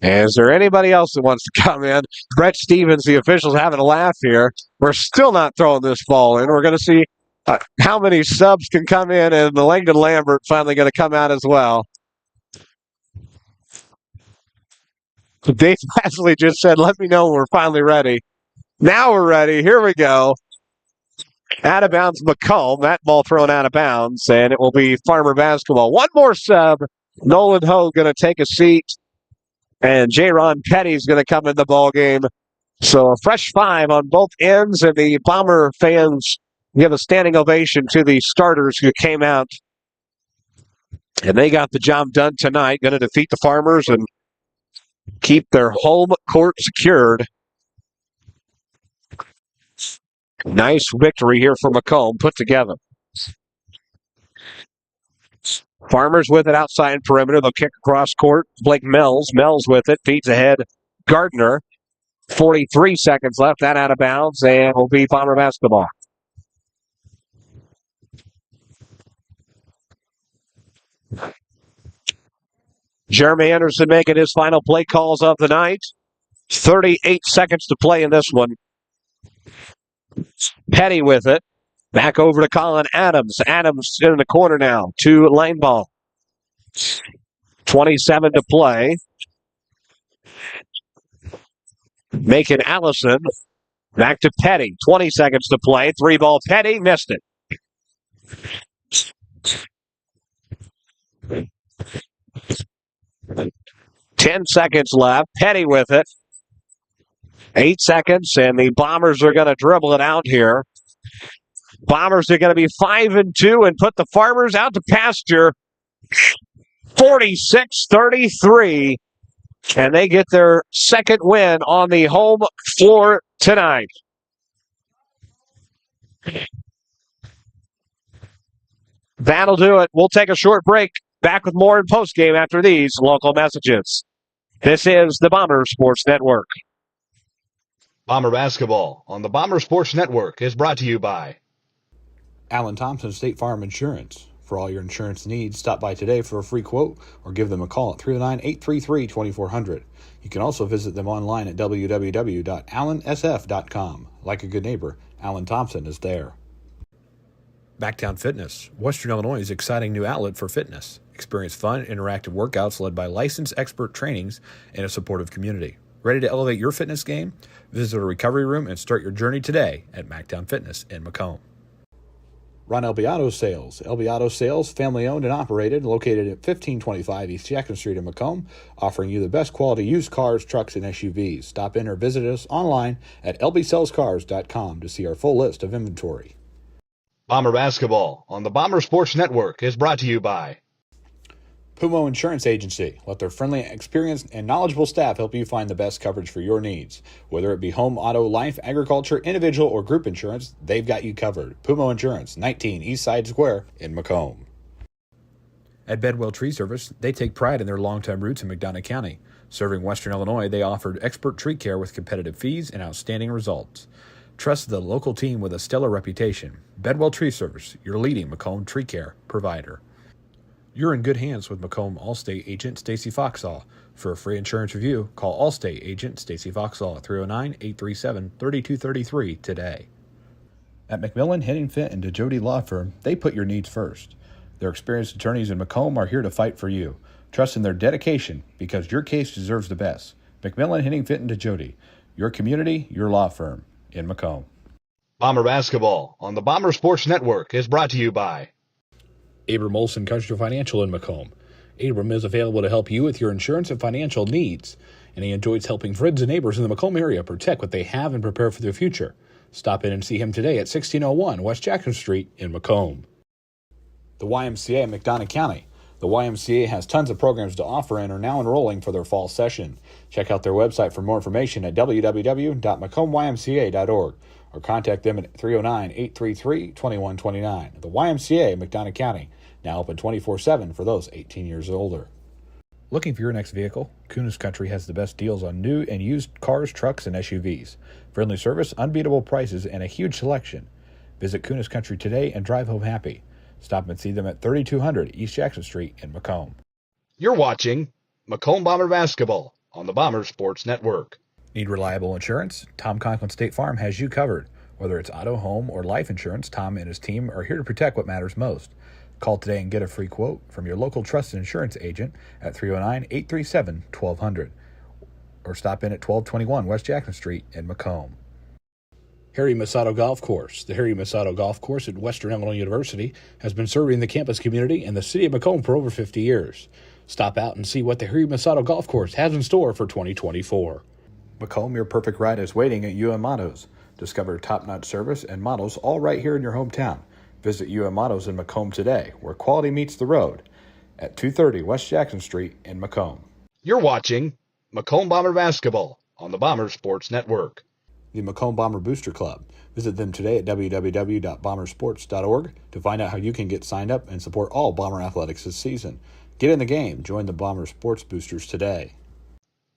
[SPEAKER 1] Is there anybody else that wants to come in? Brett Stevens, the officials having a laugh here. We're still not throwing this ball in. We're going to see how many subs can come in, and the Langdon Lambert finally going to come out as well. Dave Pasley just said, let me know when we're finally ready. Now we're ready. Here we go. Out of bounds, Macomb. That ball thrown out of bounds, and it will be Farmer basketball. One more sub. Nolan Ho going to take a seat. And J-Ron Petty is going to come in the ball game. So a fresh 5 on both ends, and the Bomber fans give a standing ovation to the starters who came out. And they got the job done tonight. Going to defeat the Farmers and keep their home court secured. Nice victory here for Macomb put together. Farmers with it outside perimeter. They'll kick across court. Blake Mills. Mills with it. Feeds ahead. Gardner. 43 seconds left. That out of bounds. And will be Bomber basketball. Jeremy Anderson making his final play calls of the night. 38 seconds to play in this one. Petty with it. Back over to Colin Adams. Adams in the corner now. To lane ball. 27 to play. Making Allison. Back to Petty. 20 seconds to play. 3-ball Petty. Missed it. Ten seconds left. Petty with it. 8 seconds, and the Bombers are going to dribble it out here. Bombers are going to be 5-2 and put the Farmers out to pasture. 46-33, and they get their second win on the home floor tonight. That'll do it. We'll take a short break. Back with more in postgame after these local messages. This is the Bomber Sports Network.
[SPEAKER 3] Bomber basketball on the Bomber Sports Network is brought to you by
[SPEAKER 4] Alan Thompson, State Farm Insurance. For all your insurance needs, stop by today for a free quote or give them a call at 309-833-2400. You can also visit them online at www.allansf.com. Like a good neighbor, Alan Thompson is there. Backtown Fitness, Western Illinois' exciting new outlet for fitness. Experience fun, interactive workouts led by licensed expert trainings and a supportive community. Ready to elevate your fitness game? Visit a recovery room and start your journey today at Mactown Fitness in Macomb. Ron Elby Auto Sales. Elby Auto Sales, family owned and operated, located at 1525 East Jackson Street in Macomb, offering you the best quality used cars, trucks, and SUVs. Stop in or visit us online at lbsellscars.com to see our full list of inventory.
[SPEAKER 3] Bomber basketball on the Bomber Sports Network is brought to you by
[SPEAKER 4] Puma Insurance Agency. Let their friendly, experienced, and knowledgeable staff help you find the best coverage for your needs. Whether it be home, auto, life, agriculture, individual, or group insurance, they've got you covered. Puma Insurance, 19 East Side Square in Macomb. At Bedwell Tree Service, they take pride in their long-time roots in McDonough County. Serving Western Illinois, they offered expert tree care with competitive fees and outstanding results. Trust the local team with a stellar reputation. Bedwell Tree Service, your leading Macomb tree care provider. You're in good hands with Macomb Allstate agent Stacy Foxall. For a free insurance review, call Allstate agent Stacy Foxall at 309-837-3233 today. At McMillan, Henningfit, and DeJody Law Firm, they put your needs first. Their experienced attorneys in Macomb are here to fight for you. Trust in their dedication because your case deserves the best. McMillan, Henningfit, and DeJody, your community, your law firm in Macomb.
[SPEAKER 3] Bomber basketball on the Bomber Sports Network is brought to you by
[SPEAKER 4] Abram Olson Country Financial in Macomb. Abram is available to help you with your insurance and financial needs, and he enjoys helping friends and neighbors in the Macomb area protect what they have and prepare for their future. Stop in and see him today at 1601 West Jackson Street in Macomb. The YMCA in McDonough County. The YMCA has tons of programs to offer and are now enrolling for their fall session. Check out their website for more information at www.macombymca.org or contact them at 309-833-2129. The YMCA in McDonough County, now open 24/7 for those 18 years or older. Looking for your next vehicle? Kunis Country has the best deals on new and used cars, trucks, and SUVs. Friendly service, unbeatable prices, and a huge selection. Visit Kunis Country today and drive home happy. Stop and see them at 3200 East Jackson Street in Macomb.
[SPEAKER 3] You're watching Macomb Bomber Basketball on the Bomber Sports Network.
[SPEAKER 4] Need reliable insurance? Tom Conklin State Farm has you covered. Whether it's auto, home, or life insurance, Tom and his team are here to protect what matters most. Call today and get a free quote from your local trusted insurance agent at 309-837-1200 or stop in at 1221 West Jackson Street in Macomb. Harry Masato Golf Course. The Harry Masato Golf Course at Western Illinois University has been serving the campus community and the city of Macomb for over 50 years. Stop out and see what the Harry Masato Golf Course has in store for 2024. Macomb, your perfect ride is waiting at UM Autos. Discover top-notch service and models all right here in your hometown. Visit UM Autos in Macomb today, where quality meets the road, at 230 West Jackson Street in Macomb.
[SPEAKER 3] You're watching Macomb Bomber Basketball on the Bomber Sports Network.
[SPEAKER 4] The Macomb Bomber Booster Club. Visit them today at www.bombersports.org to find out how you can get signed up and support all Bomber athletics this season. Get in the game. Join the Bomber Sports Boosters today.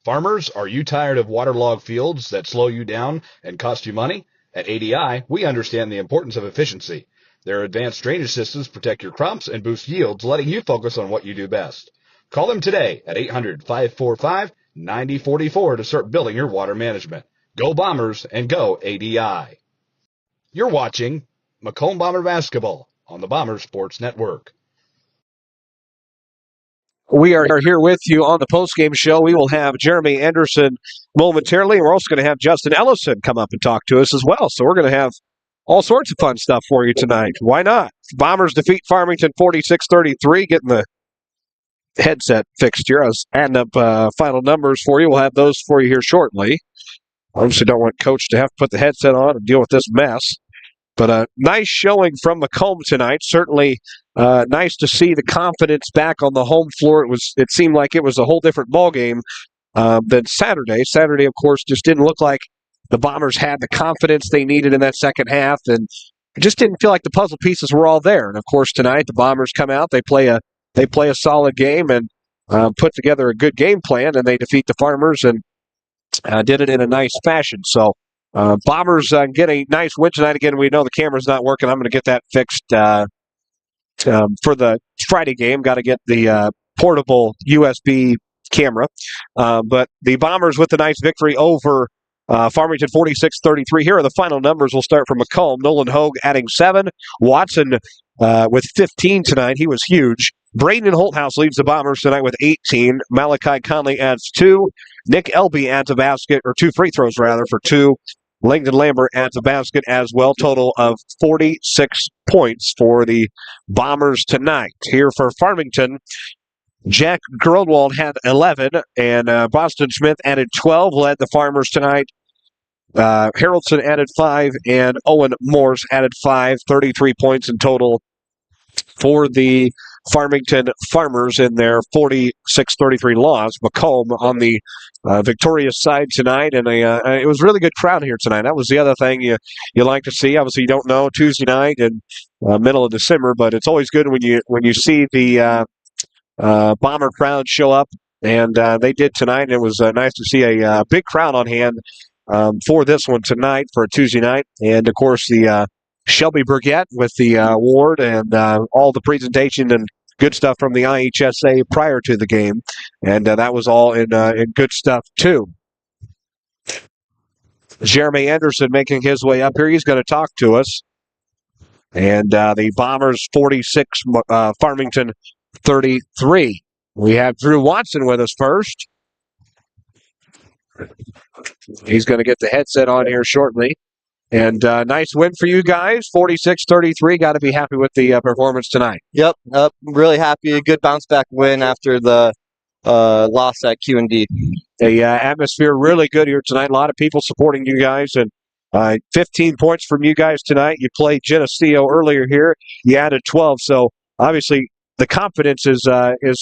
[SPEAKER 3] Farmers, are you tired of waterlogged fields that slow you down and cost you money? At ADI, we understand the importance of efficiency. Their advanced drainage systems protect your crops and boost yields, letting you focus on what you do best. Call them today at 800-545-9044 to start building your water management. Go Bombers and go ADI. You're watching Macomb Bomber Basketball on the Bomber Sports Network.
[SPEAKER 1] We are here with you on the postgame show. We will have Jeremy Anderson momentarily. We're also going to have Justin Ellison come up and talk to us as well. So we're going to have all sorts of fun stuff for you tonight. Why not? Bombers defeat Farmington 46-33, getting the headset fixed here. I was adding up final numbers for you. We'll have those for you here shortly. Obviously don't want Coach to have to put the headset on and deal with this mess. But a nice showing from Macomb tonight. Certainly nice to see the confidence back on the home floor. It seemed like it was a whole different ballgame than Saturday. Saturday, of course, just didn't look like the Bombers had the confidence they needed in that second half, and it just didn't feel like the puzzle pieces were all there. And of course, tonight the Bombers come out, they play a solid game and put together a good game plan, and they defeat the Farmers and did it in a nice fashion. So Bombers get a nice win tonight. Again, we know the camera's not working. I'm going to get that fixed for the Friday game. Got to get the portable USB camera. But the Bombers with a nice victory over Farmington 46-33. Here are the final numbers. We'll start from Macomb. Nolan Hogue adding 7. Watson with 15 tonight. He was huge. Braden Holthouse leads the Bombers tonight with 18. Malachi Conley adds 2. Nick Elby adds a basket, or 2 free throws rather, for 2. Langdon Lambert adds a basket as well. Total of 46 points for the Bombers tonight. Here for Farmington, Jack Grodwald had 11, and Boston Smith added 12, led the Farmers tonight. Harrelson added 5, and Owen Morse added 5, 33 points in total for the Farmington Farmers in their 46-33 loss. Macomb on the victorious side tonight, and it was a really good crowd here tonight. That was the other thing you like to see. Obviously, you don't know Tuesday night and middle of December, but it's always good when you see the Bomber crowd show up, and they did tonight. And it was nice to see a big crowd on hand for this one tonight for a Tuesday night. And, of course, the Shelby Burgett with the award and all the presentation and good stuff from the IHSA prior to the game. And that was all in good stuff, too. Jeremy Anderson making his way up here. He's going to talk to us. And the Bombers 46, Farmington 33. We have Drew Watson with us first. He's going to get the headset on here shortly. And nice win for you guys, 46-33. Got to be happy with the performance tonight.
[SPEAKER 7] Yep, really happy. A good bounce-back win after the loss at Q&D.
[SPEAKER 1] The atmosphere really good here tonight. A lot of people supporting you guys. And 15 points from you guys tonight. You played Geneseo earlier here. You added 12. So, obviously, the confidence is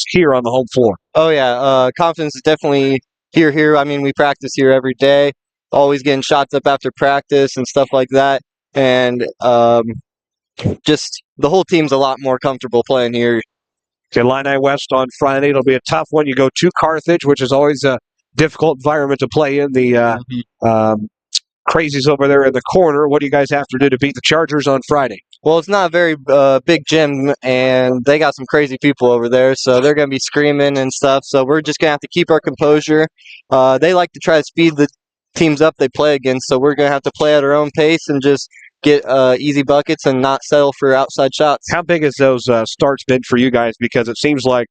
[SPEAKER 1] here on the home floor.
[SPEAKER 7] Oh, yeah. Confidence is definitely here. I mean, we practice here every day. Always getting shots up after practice and stuff like that. And just the whole team's a lot more comfortable playing here.
[SPEAKER 1] Illini West on Friday. It'll be a tough one. You go to Carthage, which is always a difficult environment to play in. The Crazies over there in the corner. What do you guys have to do to beat the Chargers on Friday?
[SPEAKER 7] Well, it's not a very big gym, and they got some crazy people over there, so they're going to be screaming and stuff. So we're just going to have to keep our composure. They like to try to speed the teams up they play against, so we're going to have to play at our own pace and just get easy buckets and not settle for outside shots.
[SPEAKER 1] How big has those starts been for you guys? Because it seems like,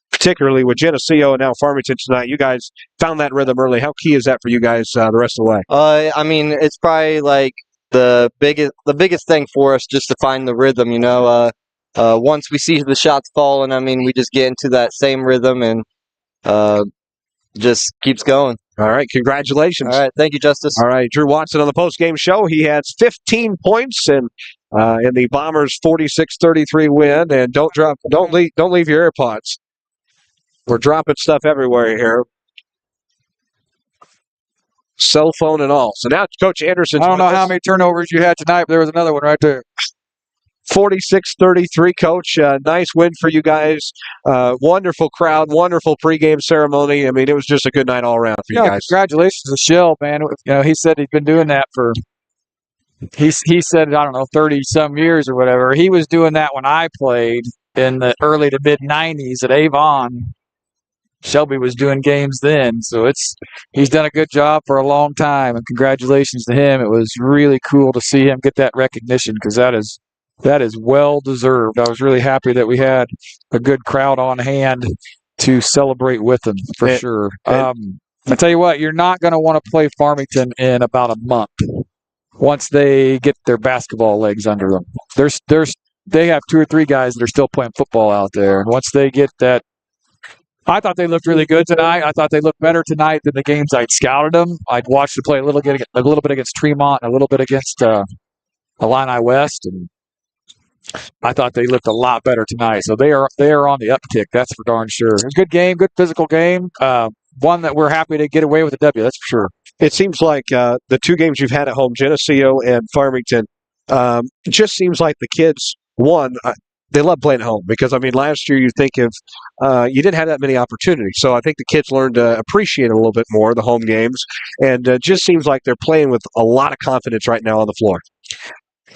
[SPEAKER 1] particularly with Geneseo and now Farmington tonight, you guys found that rhythm early. How key is that for you guys the rest of the way?
[SPEAKER 7] I mean, it's probably like the biggest thing for us just to find the rhythm. You know, once we see the shots falling, I mean, we just get into that same rhythm and just keeps going.
[SPEAKER 1] All right, congratulations.
[SPEAKER 7] All right, thank you, Justice.
[SPEAKER 1] All right, Drew Watson on the postgame show. He has 15 points in the Bombers' 46-33 win. And don't leave your AirPods. We're dropping stuff everywhere here. Cell phone and all. So now Coach Anderson.
[SPEAKER 8] I don't know how many turnovers you had tonight, but there was another one right there.
[SPEAKER 1] 46-33, Coach. Nice win for you guys. Wonderful crowd, wonderful pregame ceremony. I mean, it was just a good night all around for you guys.
[SPEAKER 8] Congratulations to Shell, man. You know, he said he'd been doing that for, he said, I don't know, 30-some years or whatever. He was doing that when I played in the early to mid-'90s at Avon. Shelby was doing games then, so he's done a good job for a long time, and congratulations to him. It was really cool to see him get that recognition because that is well deserved. I was really happy that we had a good crowd on hand to celebrate with him for sure. I tell you what, you're not going to want to play Farmington in about a month once they get their basketball legs under them. They have 2 or 3 guys that are still playing football out there, and once they get that. I thought they looked really good tonight. I thought they looked better tonight than the games I'd scouted them. I'd watched them play a little bit against Tremont and a little bit against Illini West, and I thought they looked a lot better tonight. So they are on the uptick. That's for darn sure. It was a good game, good physical game. One that we're happy to get away with a W. That's for sure.
[SPEAKER 1] It seems like the 2 games you've had at home, Geneseo and Farmington, it just seems like the kids, they love playing at home because, I mean, last year you think of you didn't have that many opportunities. So I think the kids learned to appreciate a little bit more the home games, and it just seems like they're playing with a lot of confidence right now on the floor.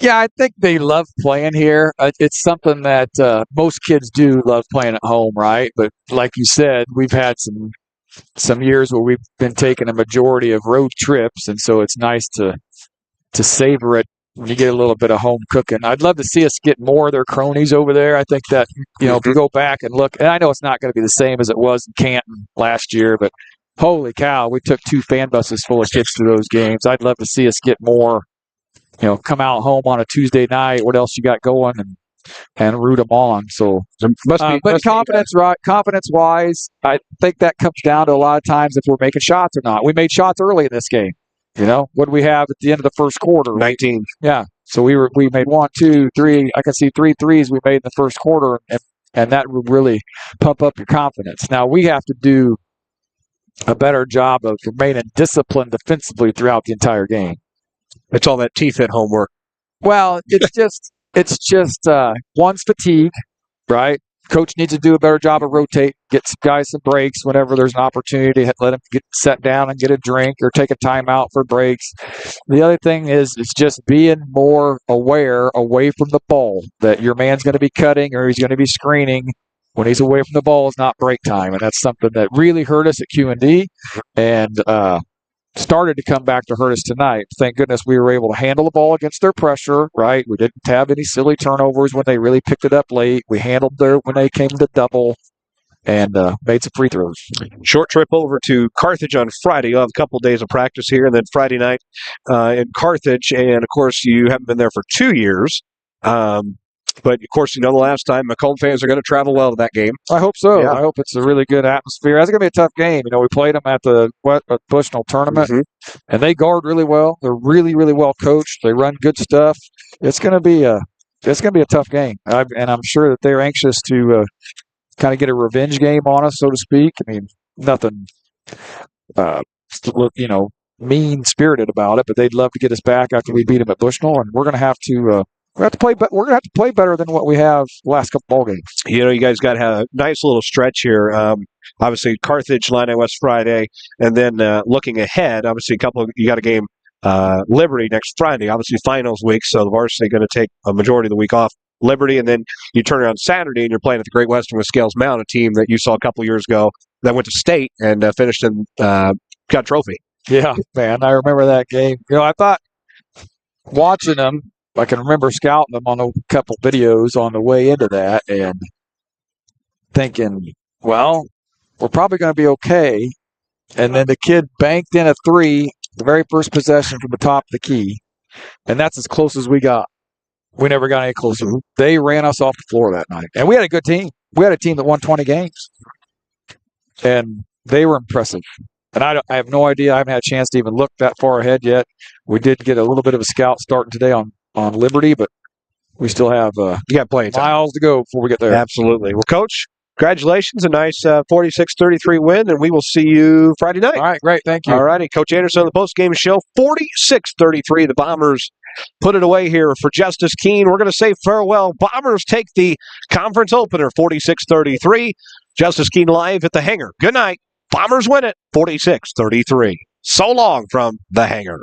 [SPEAKER 8] Yeah, I think they love playing here. It's something that most kids do love playing at home, right? But like you said, we've had some years where we've been taking a majority of road trips, and so it's nice to savor it when you get a little bit of home cooking. I'd love to see us get more of their cronies over there. I think that, if you go back and look, and I know it's not going to be the same as it was in Canton last year, but holy cow, we took 2 fan buses full of kids to those games. I'd love to see us get more, come out home on a Tuesday night. What else you got going and root them on. So, but confidence-wise, I think that comes down to a lot of times if we're making shots or not. We made shots early in this game. What do we have at the end of the first quarter?
[SPEAKER 1] 19.
[SPEAKER 8] Yeah. So we made 1, 2, 3. I can see 3 threes we made in the first quarter, and that would really pump up your confidence. Now we have to do a better job of remaining disciplined defensively throughout the entire game.
[SPEAKER 1] It's all that T-fit homework.
[SPEAKER 8] Well, it's just one's fatigue, right? Coach needs to do a better job of rotate, get some guys some breaks whenever there's an opportunity to let them get set down and get a drink or take a timeout for breaks. The other thing is it's just being more aware away from the ball that your man's going to be cutting or he's going to be screening. When he's away from the ball is not break time, and that's something that really hurt us at Q&D and started to come back to hurt us tonight. Thank goodness we were able to handle the ball against their pressure, right? We didn't have any silly turnovers when they really picked it up late. We handled when they came to double and made some free throws.
[SPEAKER 1] Short trip over to Carthage on Friday. You'll have a couple of days of practice here, and then Friday night in Carthage. And, of course, you haven't been there for 2 years. But, of course, the last time, Macomb fans are going to travel well to that game.
[SPEAKER 8] I hope so.
[SPEAKER 1] Yeah.
[SPEAKER 8] I hope it's a really good atmosphere. It's going to be a tough game. We played them at the Bushnell tournament, and they guard really well. They're really, really well coached. They run good stuff. It's going to be a tough game, and I'm sure that they're anxious to kind of get a revenge game on us, so to speak. I mean, nothing, mean-spirited about it, but they'd love to get us back after we beat them at Bushnell, and we're going to have to. We're going to have to play better than what we have the last couple ball games.
[SPEAKER 1] You guys got to have a nice little stretch here. Obviously, Carthage, Illini West Friday, and then looking ahead, obviously, you got a game, Liberty next Friday. Obviously, finals week, so the varsity going to take a majority of the week off. Liberty, and then you turn around Saturday and you're playing at the Great Western with Scales Mountain, a team that you saw a couple years ago that went to state and finished and got a trophy.
[SPEAKER 8] Yeah, man, I remember that game. I thought watching them. I can remember scouting them on a couple videos on the way into that and thinking, well, we're probably going to be okay. And then the kid banked in a three, the very first possession from the top of the key, and that's as close as we got. We never got any closer. They ran us off the floor that night. And we had a good team. We had a team that won 20 games. And they were impressive. And I have no idea. I haven't had a chance to even look that far ahead yet. We did get a little bit of a scout starting today on Liberty, but we still have
[SPEAKER 1] you got plenty of time.
[SPEAKER 8] Miles to go before we get there.
[SPEAKER 1] Absolutely. Well, Coach, congratulations. A nice 46-33 win, and we will see you Friday night.
[SPEAKER 8] All right, great. Thank you.
[SPEAKER 1] All righty. Coach Anderson on the postgame show, 46-33. The Bombers put it away here for Justice Keene. We're going to say farewell. Bombers take the conference opener, 46-33. Justice Keene live at the Hangar. Good night. Bombers win it, 46-33. So long from the Hangar.